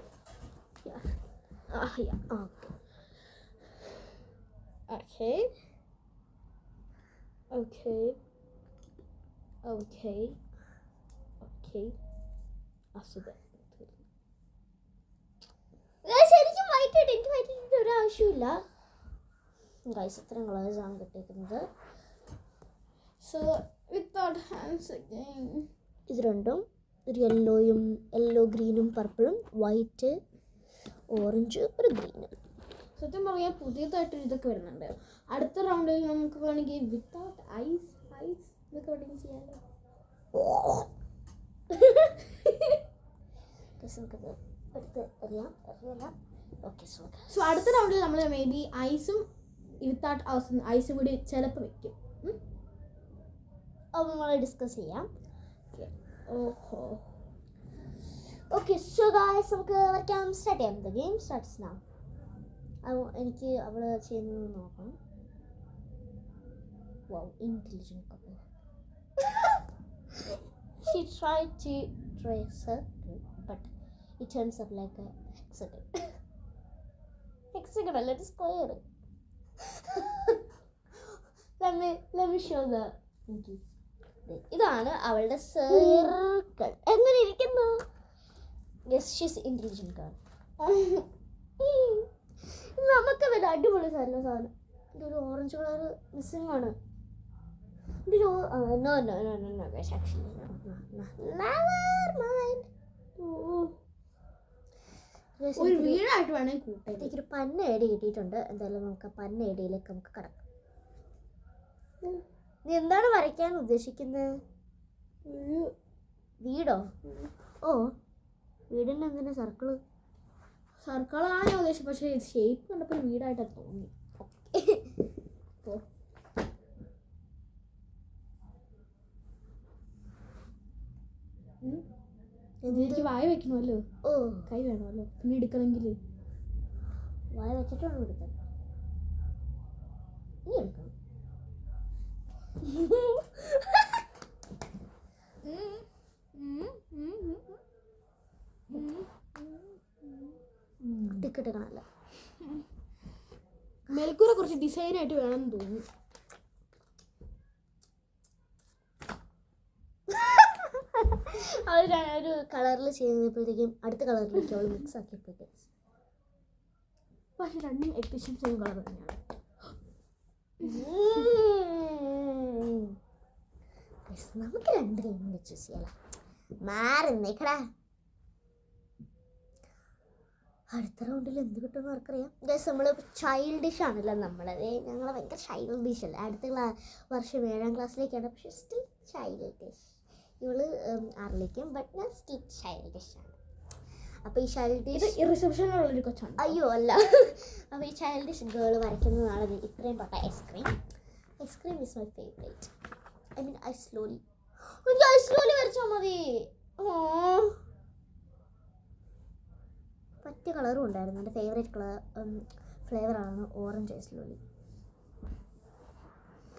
എനിക്ക് വൈറ്റ് ഒരു ആവശ്യമില്ല ഗൈസ്. ഇത്രയും കളേഴ്സാണ് കിട്ടിയിരിക്കുന്നത്. സോ വിത്തൗട്ട് ഹാൻഡ്സ് അഗൈൻ, ഇത് രണ്ടും ഒരു യെല്ലോ ഗ്രീനും പർപ്പിളും, വൈറ്റ്, ഓറഞ്ച്, ഒരു ഗ്രീന്. സത്യം പറയാൻ പുതിയതായിട്ട് ഇതൊക്കെ വരുന്നുണ്ട്. അടുത്ത റൗണ്ടിൽ നമുക്ക് വേണമെങ്കിൽ വിത്തൗട്ട് ഐസ് ഇതൊക്കെ വേണമെങ്കിൽ ചെയ്യാമല്ലോ. സോ അടുത്ത റൗണ്ടിൽ നമ്മൾ മേ ബി ഐസും വിത്തൗട്ട് ഐസും കൂടി ചിലപ്പോൾ വെക്കും. അത് നമ്മൾ ഡിസ്കസ് ചെയ്യാം. ഓഹോ, ഓക്കെ, സോ ഗൈസ്, നമുക്ക് വരയ്ക്കാൻ സ്റ്റാർട്ട് ചെയ്യാം. The game starts now. എനിക്ക് അവൾ ചെയ്യുന്നത് നോക്കണം. Wow, intelligent couple. She tried to trace her, but it turns up like a hexagon. Hexagon, let us square. Let me show the. ഇതാണ് അവളുടെ circle. എങ്ങനെ ഇരിക്കുന്നു? Yes, she's intelligent girl. നമുക്ക് വല്ല അടിപൊളി സാധനം. ഇതൊരു ഓറഞ്ച് കളർ മിസ്സിംഗ് ആണ്. No, guys, actually, no. Never mind. ഒരു വീടായിട്ട് വേണമെങ്കിൽ കൂട്ടാം. എനിക്കൊരു പന്ന ഐഡി കിട്ടിയിട്ടുണ്ട്. എന്തായാലും നമുക്ക് ആ പന്ന ഐഡിയിലേക്ക് നമുക്ക് കടക്കാം. നീ എന്താണ് വരയ്ക്കാൻ ഉദ്ദേശിക്കുന്നത്? വീടോ? ഓ, വീടിന് എന്തിനാ സർക്കിളാണ് ഞാൻ ഉദ്ദേശിച്ചത്, പക്ഷേ ഷേപ്പ് കണ്ടപ്പോൾ വീടായിട്ടാണ് തോന്നി. എനിക്ക് വായ വെക്കണമല്ലോ. ഓ, കൈ വേണമല്ലോ പിന്നെ എടുക്കണമെങ്കിൽ. വായ വെച്ചിട്ടാണ് എടുക്കാൻ. നീ എടുക്കണം. ടിക്കറ്റ് കാണാല്ല. മേൽക്കൂര കുറച്ച് ഡിസൈനായിട്ട് വേണമെന്ന് തോന്നുന്നു. അവർ ഒരു കളറിൽ ചെയ്യുമ്പോഴത്തേക്കും അടുത്ത കളറിലേക്ക് അവൾ മിക്സ് ആക്കിയപ്പോഴത്തേക്കും പക്ഷെ രണ്ടും ഏകദേശം സെയിം കളർ തന്നെയാണ്. നമുക്ക് രണ്ട് കൈയും വെച്ച് ചെയ്യാം. മാറുന്നേക്കടാ. അടുത്ത റൗണ്ടിൽ എന്ത് കിട്ടുമെന്ന് ആർക്കറിയാം. ഗൈസ് നമ്മൾ ചൈൽഡിഷ് ആണല്ലോ നമ്മളത്. ഞങ്ങൾ ഭയങ്കര ചൈൽഡിഷ് അല്ല. അടുത്ത വർഷം 7ാം ക്ലാസ്സിലേക്കാണ്. പക്ഷെ സ്റ്റിൽ ചൈൽഡിഷ്. ഇവള് 6ലേക്കും. ബട്ട് ഞാൻ സ്റ്റിൽ ചൈൽഡിഷ് ആണ്. അപ്പോൾ ഈ ചൈൽഡിഷ് റിസപ്ഷനുള്ളൊരു കൊച്ചാണ്. അയ്യോ അല്ല. അപ്പോൾ ഈ ചൈൽഡിഷ് ഗേൾ വരയ്ക്കുന്നതാണ് ഇത്രയും പട്ട ice cream. Ice cream is my favourite. I mean I slowly വരച്ചാൽ മതി. മറ്റു കളറും ഉണ്ടായിരുന്നു. എൻ്റെ ഫേവറേറ്റ് ഫ്ലേവറാണ് ഓറഞ്ച് ഐസ്ലോലി.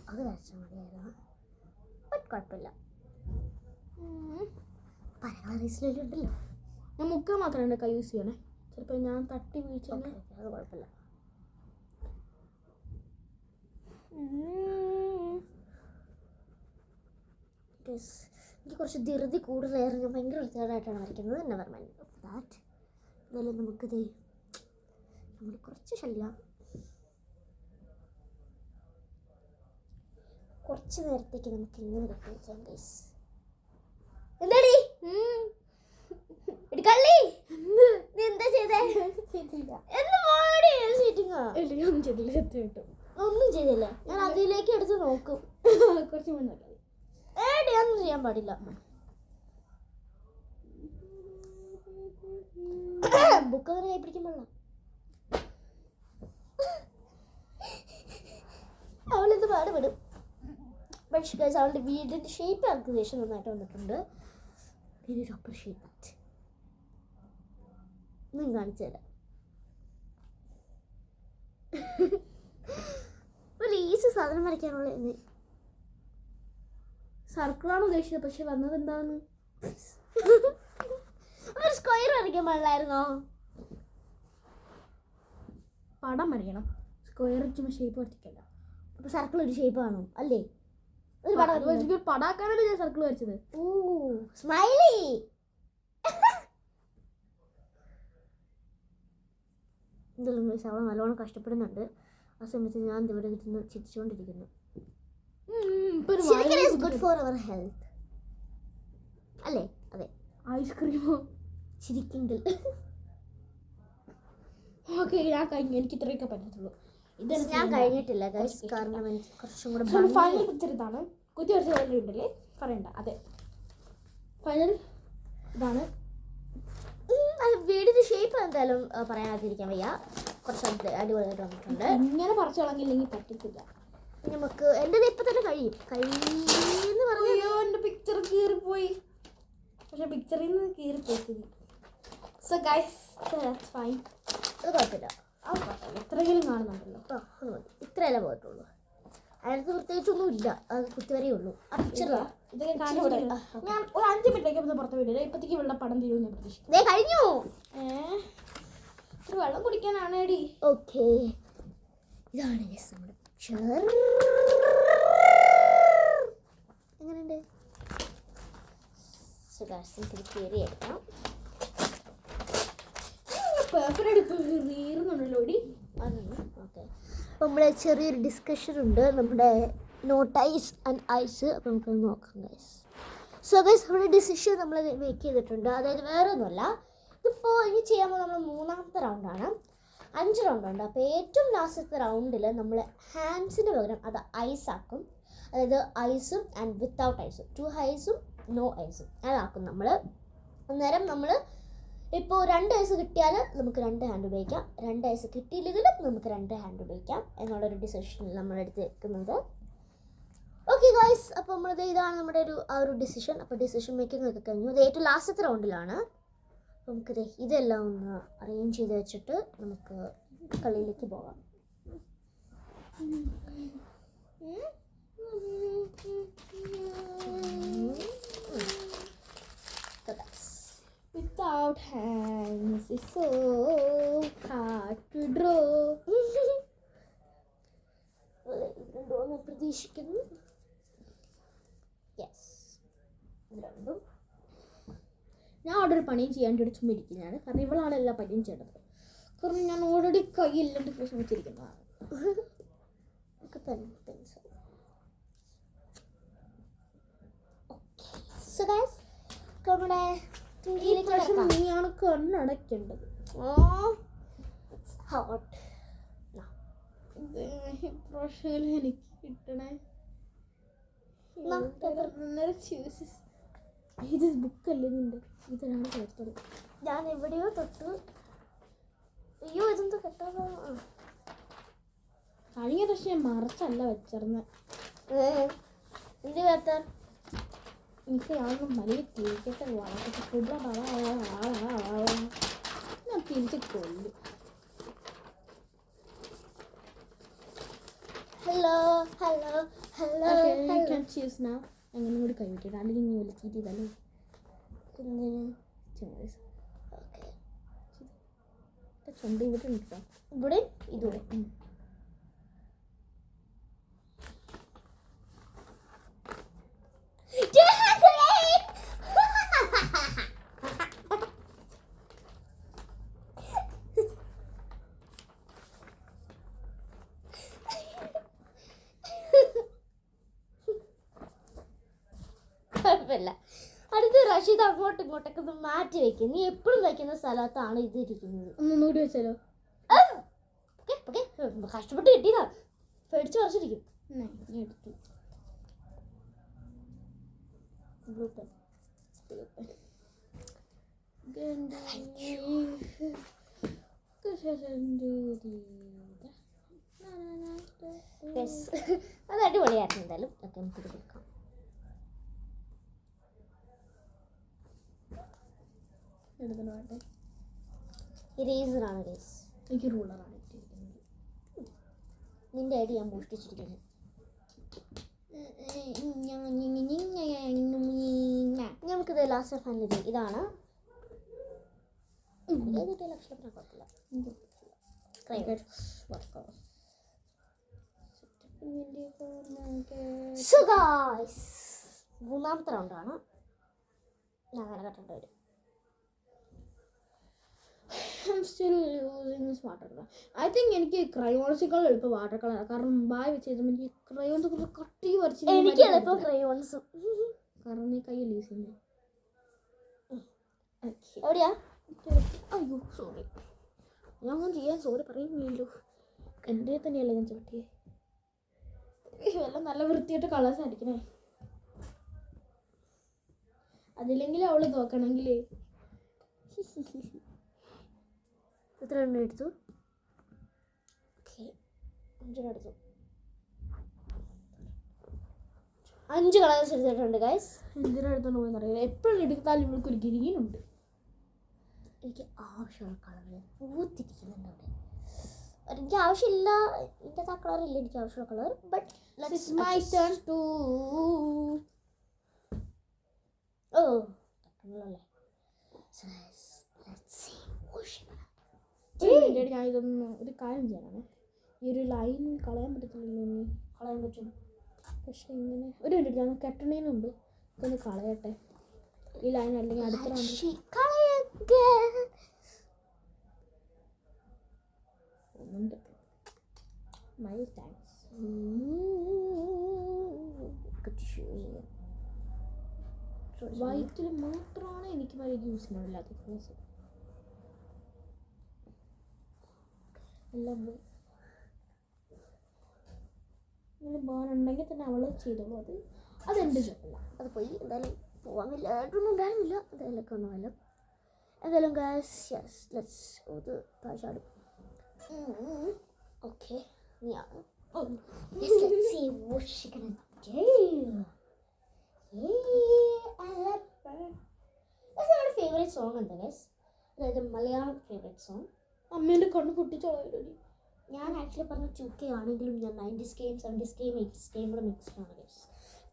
അത് വരച്ചാൽ മതിയായിരുന്നു. ബട്ട് കുഴപ്പമില്ല. പല കളർ ഐസ്ലോലി ഉണ്ടല്ലോ. ഞാൻ മുക്ക മാത്രമേ കൈ യൂസ് ചെയ്യണേ. ചിലപ്പോൾ ഞാൻ തട്ടി വീഴ്ച. അത് കുഴപ്പമില്ല. എനിക്ക് കുറച്ച് ധൃതി കൂടുതലായിരുന്നു. ഞാൻ ഭയങ്കര വൃത്തികേടായിട്ടാണ് വരയ്ക്കുന്നത്. Never mind of that. എന്നാലും നമുക്കിത് നമ്മൾ കുറച്ച് കുറച്ച് നേരത്തേക്ക് നമുക്ക് ഇങ്ങനെ കെട്ടിവെക്കാം ഗൈസ്. എന്താടി കള്ളി, നീ എന്താ ചെയ്തേ? ഒന്നും ചെയ്തില്ല. ഞാൻ അതിലേക്ക് എടുത്ത് നോക്കും. കുറച്ച് മുന്നോട്ട് ഒന്നും ചെയ്യാൻ പാടില്ല. ബുക്ക് അങ്ങനെ കൈ പിടിക്കാൻ പാടില്ല. അവളിത് പാടുപെടും. പക്ഷേ ഗൈസ് അവളുടെ വീടിൻ്റെ ഷേപ്പ് അവൾക്ക് ദേഷ്യം നന്നായിട്ട് വന്നിട്ടുണ്ട്. ഒരു അപ്രീഷിയേറ്റ് ഒന്നും കാണിച്ചു തരാം. ഒരു ഈസി സാധനം വരയ്ക്കാനുള്ള സർക്കിളാണ് ഉദ്ദേശിച്ചത്. പക്ഷെ വന്നത് എന്താണ്? ഒരു സ്ക്വയർ വരയ്ക്കാൻ പാടില്ലായിരുന്നോ? പടം വരയ്ക്കണം. സ്ക്വയർ ചുമ്മാ ഷേപ്പ് വരച്ചിട്ടില്ല. അപ്പൊ സർക്കിൾ ഒരു ഷേപ്പ് ആണോ? അല്ലേ? ഒരു പടാക്കാനല്ലേ ഞാൻ സർക്കിൾ വരച്ചത്. ഓ സ്മൈലി. എന്തായാലും അവൾ നല്ലോണം കഷ്ടപ്പെടുന്നുണ്ട്. ആ സമയത്ത് ഞാൻ ഇവിടെ ഇരുന്ന് ചിരിച്ചുകൊണ്ടിരിക്കുന്നു. ഗുഡ് ഫോർ അവർ ഹെൽത്ത് അല്ലേ? അതെ. ഐസ്ക്രീമോ ചിരിക്കെങ്കിൽ ഓക്കെ. ഞാൻ കഴിഞ്ഞു. എനിക്ക് ഇത്രയൊക്കെ പറ്റത്തുള്ളൂ. ഇതാണ് ഞാൻ കഴിഞ്ഞിട്ടില്ല ഗൈസ്. കാരണം എനിക്ക് കുറച്ചും കൂടെ ഫൈനൽ പിക്ചർ ഇതാണ്. കുത്തി വരച്ച ഉണ്ടല്ലേ പറയണ്ട. അതെ ഫൈനൽ ഇതാണ്. വീടിന്റെ ഷേപ്പ് എന്തായാലും പറയാതിരിക്കാൻ വയ്യ. കുറച്ച് അടിപൊളിയായിട്ട് വന്നിട്ടുണ്ട്. ഇങ്ങനെ പറിച്ചു കളഞ്ഞില്ലെങ്കിൽ പറ്റത്തില്ല. നമുക്ക് എൻ്റെ ഇപ്പം തന്നെ കഴിയുമെന്ന് പറഞ്ഞു. എൻ്റെ പിക്ചർ കീറിപ്പോയി. പക്ഷെ പിക്ചറിൽ നിന്ന് കീറിപ്പോയി. So guys that's fine. അത് കുഴപ്പമില്ല. എത്രയെങ്കിലും കാണുന്നുണ്ടല്ലോ. അത് മതി. ഇത്രയല്ലേ പോയിട്ടുള്ളൂ. അതിനകത്ത് പ്രത്യേകിച്ചൊന്നും ഇല്ല. അത് കുത്തിവരേ ഉള്ളൂ. ഇതൊക്കെ കാണിച്ചു. ഞാൻ ഒരു 5 മിനിറ്റേക്ക് പുറത്ത് വിടില്ല. ഇപ്പത്തേക്ക് വെള്ളം പടം തീരുമെന്ന് ഞാൻ പ്രതീക്ഷിച്ചു. കഴിഞ്ഞു. ഒരു വെള്ളം കുടിക്കാനാണ് എടി. ഓക്കെ ഇതാണ് നമ്മുടെ പിക്ചർ. എങ്ങനെയുണ്ട്? കയറിയെടുക്കാം. പേപ്പറെടുക്കുന്നുണ്ടല്ലോ. ഓക്കെ അപ്പോൾ നമ്മുടെ ചെറിയൊരു ഡിസ്കഷൻ ഉണ്ട് നമ്മുടെ നോട്ട് ഐസ് ആൻഡ് ഐസ്. അപ്പോൾ നമുക്ക് നോക്കാം ഗൈസ്. സോ ഗൈസ് നമ്മുടെ ഡിസിഷൻ നമ്മൾ മേക്ക് ചെയ്തിട്ടുണ്ട്. അതായത് വേറെ ഒന്നുമല്ല. ഇതിപ്പോൾ ഇനി ചെയ്യാൻ പോകുന്നത് നമ്മൾ 3ാമത്തെ റൗണ്ടാണ്. 5 റൗണ്ടുണ്ട്. അപ്പോൾ ഏറ്റവും ലാസ്റ്റത്തെ റൗണ്ടിൽ നമ്മൾ ഹാൻഡ്സിന് പകരം അത് ഐസാക്കും. അതായത് ഐസും ആൻഡ് വിത്തൗട്ട് ഐസും. 2 ഐസും നോ ഐസും അതാക്കും നമ്മൾ. അന്നേരം നമ്മൾ ഇപ്പോൾ 2 ഐസ് കിട്ടിയാൽ നമുക്ക് 2 ഹാൻഡ് ഉപയോഗിക്കാം. 2 ഐസ് കിട്ടിയില്ലെങ്കിൽ നമുക്ക് 2 ഹാൻഡ് ഉപയോഗിക്കാം എന്നുള്ളൊരു ഡിസിഷനിൽ നമ്മളെടുത്ത് വെക്കുന്നത്. ഓക്കെ ഗൈസ്, അപ്പോൾ ഇതാണ് നമ്മുടെ ഒരു ഡിസിഷൻ. അപ്പോൾ ഡിസിഷൻ മേക്കിംഗ് ഒക്കെ കഴിഞ്ഞു. ഇത് ഏറ്റവും ലാസ്റ്റത്തെ റൗണ്ടിലാണ്. അപ്പോൾ നമുക്ക് ഇതെല്ലാം ഒന്ന് അറേഞ്ച് ചെയ്ത് വെച്ചിട്ട് നമുക്ക് കളിയിലേക്ക് പോകാം. Without hands, it's so hard to draw. പ്രതീക്ഷിക്കുന്നു. യെസ്, ഇത് രണ്ടും. ഞാൻ അവിടെ ഒരു പണിയും ചെയ്യാണ്ട് ചുമ്മാ ഇരിക്കുന്നതാണ്. കാരണം ഇവളാണ് എല്ലാ പണിയും ചെയ്തത്. കാരണം ഞാൻ ഓൾറെഡി കൈയില്ലാണ്ട് വിഷമിച്ചിരിക്കുന്നതാണ്. So guys, നമ്മുടെ ഈ പ്രാവശ്യം നീയാണ് കണ്ണടയ്ക്കേണ്ടത്. പ്രാവശ്യം എനിക്ക് കിട്ടണേ. ഇത് ബുക്കല്ലേ നിന്റെ? ഇതിലാണ് പേപ്പർ. ഞാൻ എവിടെയോ തൊട്ട്. അയ്യോ, ഇതെന്താ കെട്ടാ? കഴിഞ്ഞ പ്രാവശ്യം ഞാൻ മറച്ചല്ല വെച്ചിരുന്നത്. എന്ത് പേപ്പർ? എനിക്ക് ആളും വലിയ കേൾക്കട്ടെ വളർത്തിട്ട് ഞാൻ തിരിച്ച് കൊല്ലും. Hello hello hello. അങ്ങനെ കൂടി കൈവിട്ടിട്ട് അല്ലെങ്കിൽ നീ വിളിച്ചിട്ട് ഇതല്ലേ ചുണ്ട് ഇവിടെ ഉണ്ട് കേട്ടോ. ഇവിടെ ഇതൂടെ. കുഴപ്പമില്ല. അടുത്ത റഷീദ് അങ്ങോട്ടും ഇങ്ങോട്ടൊക്കെ ഒന്ന് മാറ്റി വെക്കും. നീ എപ്പോഴും വയ്ക്കുന്ന സ്ഥലത്താണ് ഇത് ഇരിക്കുന്നത്. ഒന്നുകൂടി വെച്ചാലോ? കഷ്ടപ്പെട്ട് കിട്ടിയതാ. പേടിച്ച് പറിച്ചിരിക്കും. എടുത്തു. അത് അടിപൊളിയായിരുന്നു. എന്തായാലും ഒക്കെ നമുക്കിത് കൊടുക്കാം. ഇറേസറാണ് ഗൈസ്. എനിക്ക് റൂളറാണ് ഇട്ടിരിക്കുന്നത്. നിന്റെ ഐഡി ഞാൻ മോഷ്ടിച്ചിരിക്കുന്നു. നമുക്കിത് ലാസ്റ്റ് ഫൈനൽ ഇതാണ്. മൂന്നാമത്തെ റൗണ്ടാണ്. ഞാൻ അങ്ങനെ കട്ടേണ്ടി വരും. ഐ തിങ്ക് എനിക്ക് ക്രയോൺസിക്കാൾ എളുപ്പം വാട്ടർ കളറാണ്. കാരണം ബായ് വെച്ച് ചെയ്തപ്പോൾ എനിക്ക് ക്രയോൺസ് കട്ടി വരച്ച് എനിക്ക് എളുപ്പം ക്രയോൺസ്. കാരണം നീ കയ്യിൽ യൂസ് ചെയ്യുന്നത്. എവിടെയാ? അയ്യോ സോറി, ഞാൻ ചെയ്യാൻ സോറി പറയുന്നില്ലല്ലോ. എൻ്റെ തന്നെയല്ലേ ഞാൻ ചവിട്ടിയേ. എല്ലാം നല്ല വൃത്തിയായിട്ട് കളേഴ്സ് അടിക്കണേ. അതില്ലെങ്കിൽ അവള് നോക്കണമെങ്കിൽ എത്ര എണ്ണം എടുത്തു? 5 എടുത്തു. 5 കളേഴ്സ് എടുത്തിട്ടുണ്ട് ഗൈസ്. എന്തിനെടുത്തോണ്ട് പോയെന്ന് അറിയില്ല. എപ്പോഴും എടുത്താലും ഇവൾക്ക് ഒരു ഗ്രീനുണ്ട്. എനിക്ക് ആവശ്യമുള്ള കളറ് പൂത്തിരിക്കുന്നുണ്ട് അവിടെ. എനിക്ക് ആവശ്യമില്ല, എൻ്റെ ആ കളറില്ല എനിക്ക് ആവശ്യമുള്ള colour. But let's my turn to ഞാൻ ഇതൊന്ന് ഒരു കാര്യം ചെയ്യാനാണ്. ഈ ഒരു ലൈൻ കളയാൻ പറ്റത്തില്ലല്ലോ. ഇനി കളയാൻ പറ്റും, പക്ഷെ ഇങ്ങനെ ഒരു മിനിറ്റ് ഞാൻ കെട്ടണേന് മുമ്പ് ഇതൊന്ന് കളയട്ടെ ഈ ലൈൻ. അല്ലെങ്കിൽ അടുത്ത ഒന്നുണ്ട്. My thanks. വൈറ്റിൽ മാത്രമാണ് എനിക്ക് വലിയ യൂസ് ചെയ്യാനില്ലാത്ത ക്ലോസ്. എല്ലാം പോയി. ഇങ്ങനെ പോകാനുണ്ടെങ്കിൽ തന്നെ അവൾ ചെയ്തോളൂ. അതെൻ്റെ ജോബല്ല. അത് പോയി. എന്തായാലും പോകാൻ വലിയതായിട്ടൊന്നും ഉണ്ടായിരുന്നില്ല. എന്തായാലൊക്കെ ഒന്നുമല്ല. എന്തായാലും ഗൈസ് യെസ് ലെറ്റ്സ് ഇത് പാചാടും. ഓക്കെ നീയാണ്. Yes, let's see what she gonna do. I love her. That's our favorite song ഉണ്ട് ഗൈസ്. അതായത് മലയാളം ഫേവറേറ്റ് സോങ്. അമ്മേൻ്റെ കണ്ണ് പൊട്ടിച്ചോളാം. ഞാൻ ആക്ച്വലി പറഞ്ഞ 2K ആണെങ്കിലും ഞാൻ 90s game 70s game 80s game കൂടെ മിക്സ്ഡാണ് ഗൈസ്.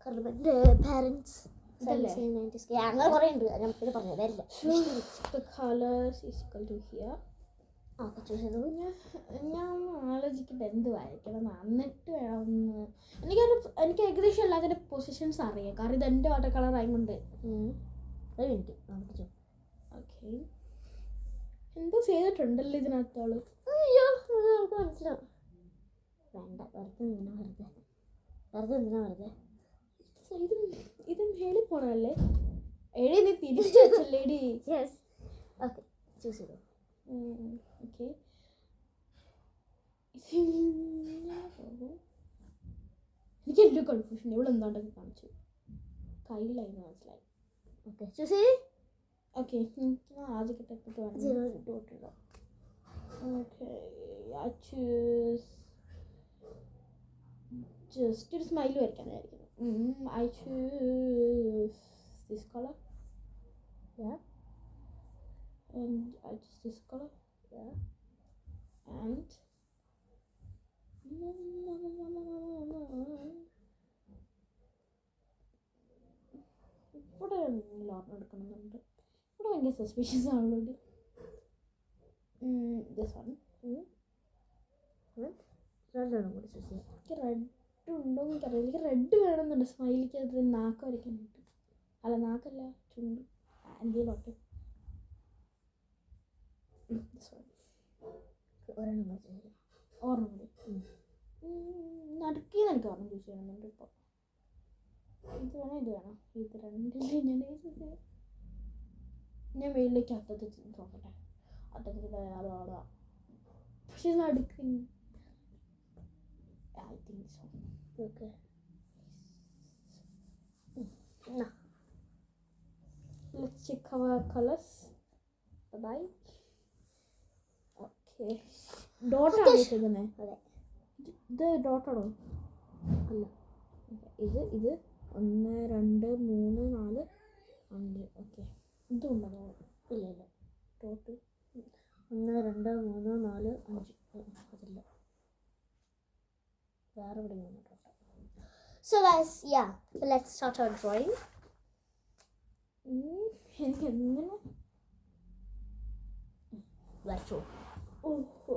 കാരണം എൻ്റെ പാരൻസ് 90s game അങ്ങനെ കുറേ ഉണ്ട്. ഞാൻ പിന്നെ പറഞ്ഞതല്ല. ഓക്കെ ചൂസ് ചെയ്തു. ഞാൻ ആലോചിക്കട്ടെ എന്ത് വായിക്കണം എന്നിട്ട് വേണം. എനിക്ക് ഏകദേശം എല്ലാത്തിൻ്റെ പൊസിഷൻസ് അറിയാം, കാരണം ഇത് എൻ്റെ വാട്ടർ കളർ ആയതുകൊണ്ട്. ഒരു മിനിറ്റ് നോക്കിച്ചു. ഓക്കെ, എന്തോ ചെയ്തിട്ടുണ്ടല്ലോ ഇതിനകത്തോള്. അയ്യോ നമുക്ക് മനസ്സിലാവും. വേണ്ട, വെറുതെ എന്തിനാ വെറുതെ. ഇത് മേളിൽ പോണല്ലേ? എടി നീ തിരിച്ചു വെച്ചല്ലേടി. യെസ്. ഓക്കെ ചൂസ് ചെയ്തു. ഓക്കെ, എനിക്ക് എൻ്റെ കൺഫ്യൂഷൻ ഇവിടെ എന്താണ്ടൊക്കെ കാണിച്ചു, കയ്യിലായിരുന്നു മനസ്സിലായി. ഓക്കെ ചൂസ് ചെയ്ത്. ഓക്കെ, ആദ്യത്തെ ഓക്കെ, ജസ്റ്റ് ഒരു smile വരയ്ക്കാനായിരിക്കും. I choose this color. Yeah. And I choose this color. Yeah. And ഇവിടെ ലോട്ട് എടുക്കുന്നുണ്ട്. ഇവിടെ ഭയങ്കര സസ്പീഷ്യസ് ആണല്ലോ. This one. രണ്ടെണ്ണം കൂടി ചൂസ് ചെയ്യാം. എനിക്ക് റെഡ് ഉണ്ടോ എന്ന് എനിക്കറിയില്ല. എനിക്ക് റെഡ് വേണമെന്നുണ്ട് സ്മൈലിക്ക്. അത് നാക്ക് വരയ്ക്കാനായിട്ട്. അല്ല, നാക്കല്ല, ചുണ്ട് എന്തെങ്കിലുമൊക്കെ. ഒരെണ്ണം കൂടി ചൂസ് ചെയ്യാം. ഓർമ്മ കൂടി നടുക്കിന്ന് എനിക്ക് ഓർമ്മ ചൂസ് ചെയ്യണമെന്നുണ്ട്. ഇപ്പോൾ ഇത് വേണം, ഇത് വേണം, ഇത് രണ്ടിൽ ഞാൻ വെയിലേക്ക് അറ്റത്ത് നോക്കട്ടെ. അറ്റത്ത് അതോടാ, പക്ഷെ നടുക്ക് I think so. Okay. Let's check our colors. Bye. Okay. Dot ആണ് ഇട്ടേക്കുന്നത്. അതെ. ഇത് ഡോട്ട് ആണോ? അല്ല. ഇത് 1 2 3 4 5. ഓക്കെ, ഇതുണ്ടോ? ഇല്ല ഇല്ല. ഡോട്ട് 1 2 3 4 5. അതില്ല. വേറെ എവിടെയെങ്കിലും dot. So guys, yeah, let's start our drawing. എനിക്ക് എങ്ങനെ വരച്ചോ. ഓഹോ,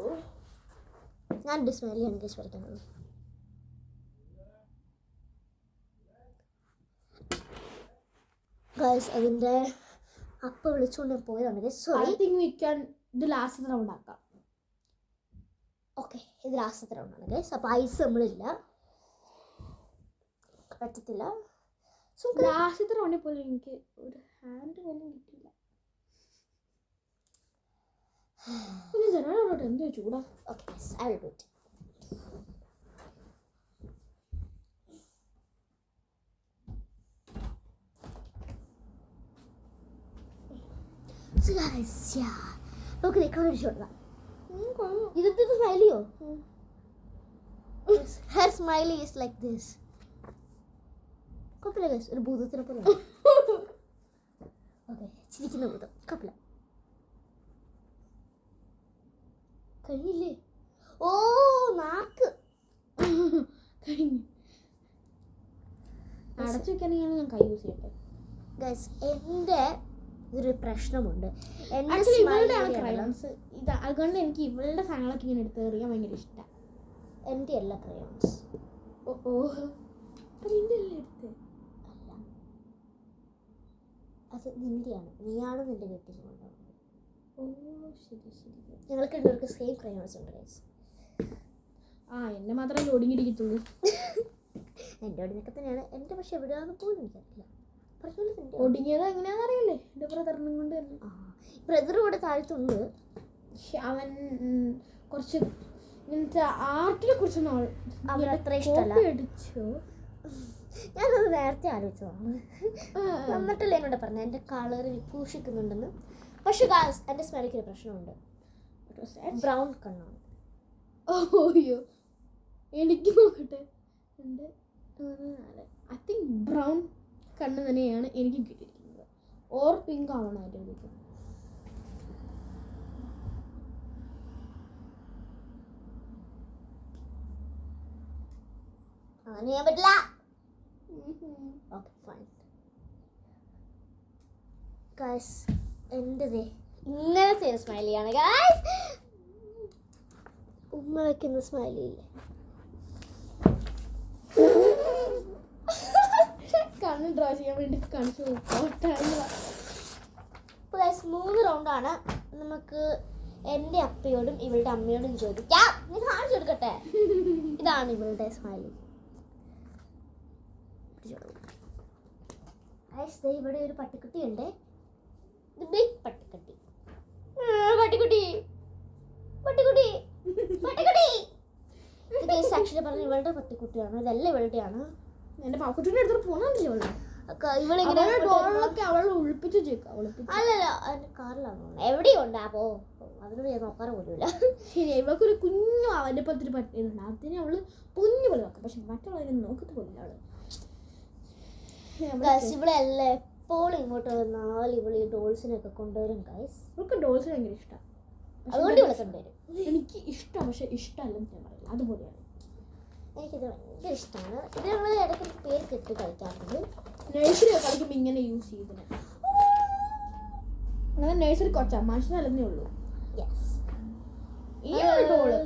ഞാൻ ഡിസ്മൈലിയാണ് ഗസ് വരയ്ക്കുന്നത്. ഗൈസ് അതിൻ്റെ അപ്പ വിളിച്ചുകൊണ്ട് പോയതാണ്. Sorry. I think we can ഇത് ലാസ്റ്റ് റൗണ്ട് ആക്കാം. ഓക്കെ, ഇത് ലാസ്റ്റത്തെ റൗണ്ടാണ് ഗൈസ്. അപ്പോൾ ഐസ് നമ്മളില്ല, പറ്റത്തില്ല. സോ ലാസ്റ്റത്തെ റൗണ്ടിൽ പോലും എനിക്ക് ഒരു ഹാൻഡ് പോലും കിട്ടിയില്ല. ജനറലോട്ട് എന്തോ ചൂടാ. Okay I will do it. So guys, yeah. Okay, colour കൊടുക്കാം. ഇത് സ്മൈലിയോ? Her smiley is like this. കുഴപ്പമില്ല ഗൈസ്, ഒരു ഭൂതത്തിനെ പോലെ. ഓക്കെ, ചിരിക്കുന്ന ഭൂതം. കുഴപ്പമില്ല. കഴിഞ്ഞില്ലേ? ഓ നാക്ക് കഴിഞ്ഞു. അടച്ചു വെക്കാനെങ്കിൽ ഞാൻ കൈ യൂസ് ചെയ്യട്ടെ. ഗൈസ് എൻ്റെ ഇതൊരു പ്രശ്നമുണ്ട്. ക്രയോൺസ് ഇത് അതുകൊണ്ട് എനിക്ക് ഇവളുടെ സാധനങ്ങളൊക്കെ ഇങ്ങനെ എടുത്ത് എറിയാൻ ഭയങ്കര ഇഷ്ടമാണ്. എൻ്റെ എല്ലാ ക്രയോൺസ്. ഓ നിന്റെ അല്ലേ എടുത്ത്? അല്ല, അത് നിൻ്റെയാണ്. നീയാണ് നിൻ്റെ വീട്ടിൽ കൊണ്ടുപോകുന്നത്. ഓ ശരി ശരി. ഞങ്ങൾക്ക് രണ്ടുപേർക്ക് സെയിം ക്രയോൺസ് ഉണ്ട് ഗൈസ്. എന്നെ മാത്രമേ ഒടുങ്ങിയിരിക്കത്തുള്ളൂ. എൻ്റെ ഒടുങ്ങൊക്കെ തന്നെയാണ്. എൻ്റെ പക്ഷെ എവിടെയാണെന്ന് പോലും എനിക്കറിയില്ല. ഒടുങ്ങിയത് എങ്ങനെയാണെന്ന് അറിയില്ലേ? എൻ്റെ ബ്രദറിനും കൊണ്ട് തന്നെ. ബ്രദർ ഇവിടെ താഴത്തുണ്ട്. അവൻ കുറച്ച് ഇങ്ങനത്തെ ആർട്ടിനെ കുറിച്ചൊന്നും അത്ര ഇഷ്ടമല്ല. അടിച്ചോ? ഞാനത് നേരത്തെ ആലോചിച്ചതാണ്. എന്നിട്ടല്ലേ എന്നോട് പറഞ്ഞത് എൻ്റെ കളർ പൂഷിക്കുന്നുണ്ടെന്ന്. പക്ഷെ ഗായ്സ് എൻ്റെ സ്മെല്ലിക്ക് ഒരു പ്രശ്നമുണ്ട്. ബ്രൗൺ കണ്ണാണ്. ഓയ്യോ, എനിക്ക് നോക്കട്ടെ. 2 3 4 ഐ തിങ്ക് ബ്രൗൺ കണ്ണ് തന്നെയാണ് എനിക്ക് കിട്ടിയിരിക്കുന്നത്. ഓർ പിങ്ക് ആവണമായിരിക്കും. അങ്ങനെ ചെയ്യാൻ പറ്റില്ല. Okay fine guys. എൻ്റെതേ ഇങ്ങനത്തെ സ്മൈലിയാണ് ഗായ്സ്. ഉമ്മ വെക്കുന്ന സ്മൈലി ഇല്ലേ, കണ്ണ് ഡ്രോ ചെയ്യാൻ വേണ്ടി കാണിച്ചു. 3 റൗണ്ടാണ്. നമുക്ക് എൻ്റെ അപ്പയോടും ഇവളുടെ അമ്മയോടും ചോദിക്കാം. നീ കാണിച്ചു കൊടുക്കട്ടെ. ഇതാണ് ഇവളുടെ സ്മൈലി. ഇവിടെ ഒരു പട്ടിക്കുട്ടി ഉണ്ട്. ബിഗ് പട്ടിക്കുട്ടി. പട്ടിക്കുട്ടി പട്ടിക്കുട്ടി പട്ടിക്കുട്ടി. ആക്ച്വലി പറഞ്ഞ ഇവളുടെ പട്ടിക്കുട്ടിയാണ്. ഇതെല്ലാം ഇവളുടെയാണ്. എന്റെ പാക്കുട്ടിയുടെ അടുത്ത് പോകണമെന്നില്ല ഇവളിങ്ങനെ അവളെ ഒളിപ്പിച്ചു അല്ലല്ല അതിന്റെ കാറിലാണ് എവിടെയും ഉണ്ട്. അപ്പോ അതിനോട് ഞാൻ നോക്കാറ് പോലുമില്ല. ശരി, ഇവൾക്കൊരു കുഞ്ഞു അവന്റെ പോലത്തെ ഒരു പട്ടിയുണ്ട്. അതിനെ അവള് കുഞ്ഞു പോലെ നോക്കാം, പക്ഷെ മറ്റുള്ളവരെ നോക്കത്ത് പോലില്ല അവള്. ഇവിടെ എല്ലാം എപ്പോഴും ഇങ്ങോട്ട് വന്നാൽ ഇവള് ഈ ഡോൾസിനൊക്കെ കൊണ്ടുവരും. ഗൈസ് ഇവൾക്ക് ഡോൾസ് ഭയങ്കര ഇഷ്ടമാണ്. അതുകൊണ്ട് ഇവിടെ കൊണ്ടുവരും. എനിക്ക് ഇഷ്ടം, പക്ഷെ ഇഷ്ടമല്ലെന്ന് ഞാൻ പറയില്ല. അതുപോലെയാണ് എനിക്കിത് ഭയങ്കര ഇഷ്ടമാണ്. ഇത് നമ്മൾ ഇടയ്ക്ക് പേര് കിട്ടി കളിക്കാറുണ്ട്. നഴ്സറി കളിക്കുമ്പോൾ ഇങ്ങനെ യൂസ് ചെയ്തത്. അങ്ങനെ നഴ്സറി കുറച്ചാ മനുഷ്യനല്ലെന്നേ ഉള്ളൂ. ഈ ഡോള്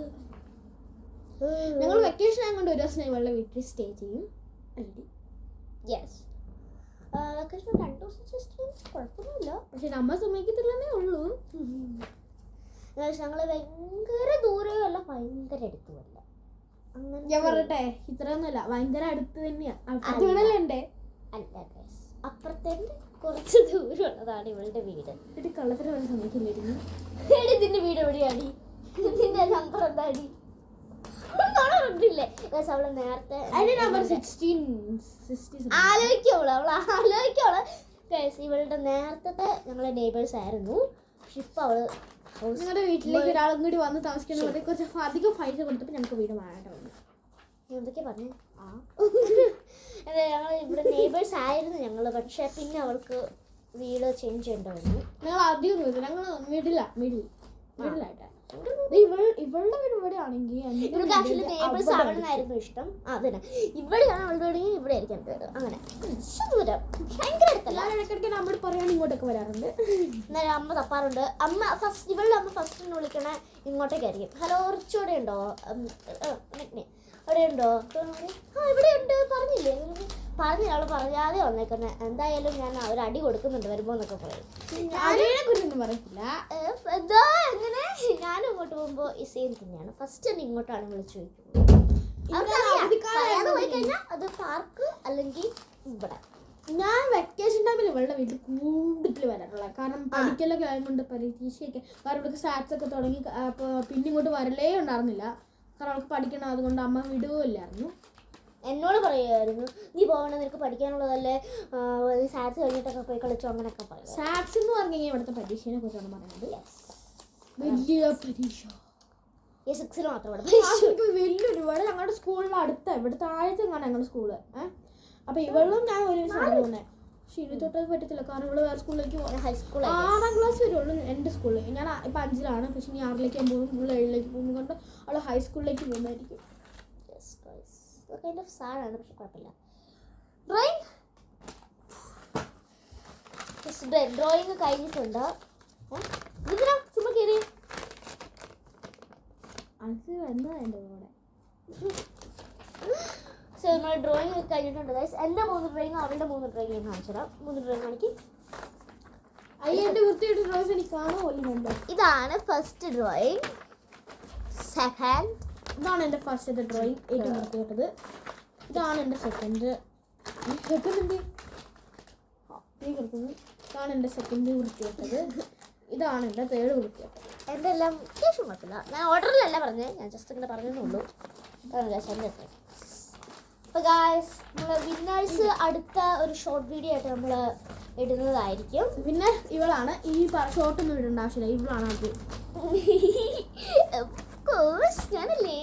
ഞങ്ങൾ വെക്കേഷൻ ആയതുകൊണ്ട് ഒരു ദിവസം ഇവളുടെ വീട്ടിൽ സ്റ്റേ ചെയ്യും. വെക്കേഷൻ 2 ദിവസം കുഴപ്പമൊന്നുമില്ല. പക്ഷെ നമ്മ സമ്മതിക്കത്തില്ലെന്നേ ഉള്ളൂ. ഞങ്ങൾ ഭയങ്കര ദൂരമല്ല ഭയങ്കര അടുത്തുമല്ല. ഞാൻ പറയട്ടെ, ഇത്രയൊന്നുമല്ല, ഭയങ്കര അടുത്ത് തന്നെയാണ്. അടുത്തുകളല്ലേ അല്ല ഗൈസ്, അപ്പുറത്തേക്ക് കുറച്ച് ദൂരമുള്ളതാണ് ഇവളുടെ വീട്. ഇത് കള്ളത്തിന് വേണ്ടി സമ്മതിക്കില്ലായിരുന്നു. ഇതിന്റെ വീട് എവിടെയാണ്? ഇതിന്റെ നമ്പർ എന്താടി? അവള് നേരത്തെ ആലോചിക്കോളൂ. ഇവളുടെ നേരത്തെ ഞങ്ങളെ നെയ്ബേഴ്സ് ആയിരുന്നു. പക്ഷെ ഇപ്പൊ അവള് നിങ്ങളുടെ വീട്ടിലേക്ക് ഒരാളും കൂടി വന്ന് താമസിക്കുന്നത് കുറച്ച് അധികം പൈസ കൊടുത്തപ്പോൾ ഞങ്ങൾക്ക് വീട് വാങ്ങാണ്ട് വന്നു. എന്തൊക്കെയാ പറഞ്ഞേ? ഞങ്ങൾ ഇവിടെ നെയ്ബേഴ്സ് ആയിരുന്നു ഞങ്ങള്. പക്ഷെ പിന്നെ അവൾക്ക് വീട് ചേഞ്ച് ചെയ്യേണ്ടി. ഞങ്ങൾ അധികം ഞങ്ങൾ മിഡിലായിട്ടാ. ഇവളുടെ വീട് ഇവിടെ ആണെങ്കിൽ ഇവൾക്ക് ആക്ച്വലി നെയ്ബേഴ്സ് ആവണമെന്നായിരുന്നു ഇഷ്ടം. അതന്നെ ഇവിടെയാണ് അവളുടെ വീട് ഇവിടെ ആയിരിക്കും പേര്. അങ്ങനെ ദൂരം ഭയങ്കര അടുത്തല്ല. ഇടയ്ക്കിടയ്ക്ക് നമ്മോട് പറയാൻ ഇങ്ങോട്ടൊക്കെ വരാറുണ്ട്. എന്നാലും അമ്മ തപ്പാറുണ്ട്. ഇവളുടെ അമ്മ ഫസ്റ്റ് വിളിക്കണേ ഇങ്ങോട്ടേക്കായിരിക്കും. ഹലോ റിച്ച് ഇവിടെ ഉണ്ടോ? അവിടെ ഉണ്ടോ? ഇവിടെ ഉണ്ട് പറഞ്ഞില്ലേ? അവള് പറയാതെ വന്നേക്കുന്നത്. എന്തായാലും ഞാൻ ഒരു അടി കൊടുക്കുന്നുണ്ട് വരുമ്പോ എന്നൊക്കെ പറയും. പറയത്തില്ല. എന്താ എങ്ങനെ ഞാനും ഇങ്ങോട്ട് പോകുമ്പോ ഈ സെയിം തന്നെയാണ്. ഫസ്റ്റ് തന്നെ ഇങ്ങോട്ടാണ് വിളിച്ചു ചോദിക്കുന്നത്. അത് പാർക്ക് അല്ലെങ്കിൽ ഇവിടെ. ഞാൻ വെക്കേഷൻ ടൈമിൽ ഇവളുടെ വീട്ടിൽ കൂടുതൽ വരാറുള്ളത്. കാരണം പഠിക്കലൊക്കെ ആയതുകൊണ്ട് പരീക്ഷയൊക്കെ കാരണം ഇവൾക്ക് സാറ്റ്സ് ഒക്കെ തുടങ്ങി. അപ്പോൾ പിന്നെ ഇങ്ങോട്ട് വരലേ ഉണ്ടായിരുന്നില്ല. കാരണം അവൾക്ക് പഠിക്കണം, അതുകൊണ്ട് അമ്മ വിടുകയില്ലായിരുന്നു. എന്നോട് പറയുമായിരുന്നു നീ പോകണ നിനക്ക് പഠിക്കാനുള്ളതല്ലേ, സാറ്റ്സ് കഴിഞ്ഞിട്ടൊക്കെ പോയി കളിച്ചോ അങ്ങനെയൊക്കെ പറയും. സാറ്റ്സ് എന്ന് പറഞ്ഞു കഴിഞ്ഞാൽ ഇവിടുത്തെ പരീക്ഷയെ കുറിച്ചാണ് പറയുന്നത്. വലിയ പരീക്ഷ 6 മാത്രം വലിയൊരു ഇവിടെ ഞങ്ങളുടെ സ്കൂളിൽ അടുത്ത ഇവിടെ താഴത്തെ കാണാൻ ഞങ്ങളുടെ സ്കൂള്. അപ്പൊ ഇവളും ഞാൻ ഒരു പോകുന്നത്. പക്ഷെ ഇനി തൊട്ടത് പറ്റത്തില്ല, കാരണം ഇവള് വേറെ സ്കൂളിലേക്ക് പോകും. ഹൈസ്കൂൾ 6ാം ക്ലാസ് വരുള്ളൂ എൻ്റെ സ്കൂളിൽ. ഞാൻ ഇപ്പം 5ലാണ്. പക്ഷെ ഇനി 6ലേക്ക് പോകും, ഇവള് 7ലേക്ക് പോകും. കൊണ്ട് അവള് ഹൈസ്കൂളിലേക്ക് പോകുന്നതായിരിക്കും. സാറാണ് പക്ഷെ കുഴപ്പമില്ല. ഡ്രോയിങ് കഴിഞ്ഞിട്ടുണ്ട്. ഇതിനാ ചുമ്മാ കയറി അത് എന്താ എൻ്റെ കൂടെ. സോ നമ്മൾ ഡ്രോയിങ് ഒക്കെ കഴിഞ്ഞിട്ടുണ്ട് ഗൈസ്. എൻ്റെ 3 ഡ്രോയിങ് അവളുടെ 3 ഡ്രോയിങ് ഞാൻ കാണിച്ചുതരാം. 3 ഡ്രോയിങ് കാണിക്കും. എൻ്റെ വൃത്തിയായിട്ട് ഡ്രോയിങ്സ് എനിക്ക് കാണുമല്ലോ. ഇതാണ് ഫസ്റ്റ് ഡ്രോയിങ്. സെക്കൻഡ് ഇതാണ് എൻ്റെ ഫസ്റ്റത്തെ ഡ്രോയിങ് ഏറ്റവും വൃത്തിയായിട്ടത്. ഇതാണ് എൻ്റെ സെക്കൻഡ്. ഇതാണ് എൻ്റെ സെക്കൻഡ് വൃത്തിയായിട്ടത്. ഇതാണ് എൻ്റെ തേർഡ് വൃത്തിയായിട്ടത്. എൻ്റെ എല്ലാം അത്യാവശ്യം കുഴപ്പമില്ല. ഞാൻ ഓർഡറിലല്ല പറഞ്ഞത്, ഞാൻ ജസ്റ്റ് ഇങ്ങനെ പറഞ്ഞതേ അപ്പോൾ ഗായ്സ് നമ്മൾ വിന്നേഴ്സ് അടുത്ത ഒരു ഷോർട്ട് വീഡിയോ ആയിട്ട് നമ്മൾ ഇടുന്നതായിരിക്കും. പിന്നെ ഇവളാണ് ഈ ഷോർട്ടൊന്നും ഇടേണ്ട ആവശ്യമില്ല, ഇവളാണ് അത്. ഞാനല്ലേ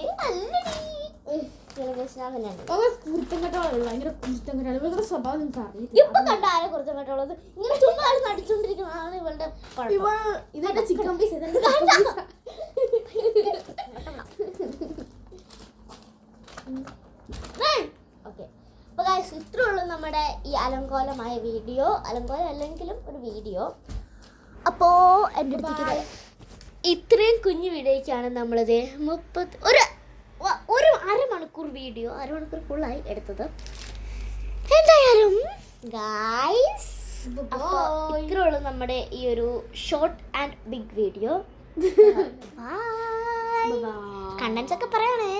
സ്വഭാവം നിങ്ങൾക്ക് അറിയാം. ഇപ്പൊ കണ്ട ആരെ കുറിച്ചും കേട്ടോളത് ഇങ്ങനെ ചുമ്മാ നടിച്ചോണ്ടിരിക്കുന്നതാണ് ഇവളുടെ ഇതെന്റെ ചിക്കൻ പീസ്. ഓക്കെ അപ്പോൾ ഗൈസ് ഇത്രേ ഉള്ളൂ നമ്മുടെ ഈ അലങ്കോലമായ വീഡിയോ. അലങ്കോലം അല്ലെങ്കിലും ഒരു വീഡിയോ. അപ്പോൾ എൻ്റെ അടുത്തേക്ക് ഇത്രയും കുഞ്ഞു വീഡിയോയ്ക്കാണ് നമ്മളത് ഒരു അരമണിക്കൂർ വീഡിയോ അരമണിക്കൂർ ഫുള്ളായി എടുത്തത്. എന്തായാലും ഗായ്സ് ഇത്രേ ഉള്ളൂ നമ്മുടെ ഈ ഒരു short and big video. Contents ഒക്കെ പറയണേ.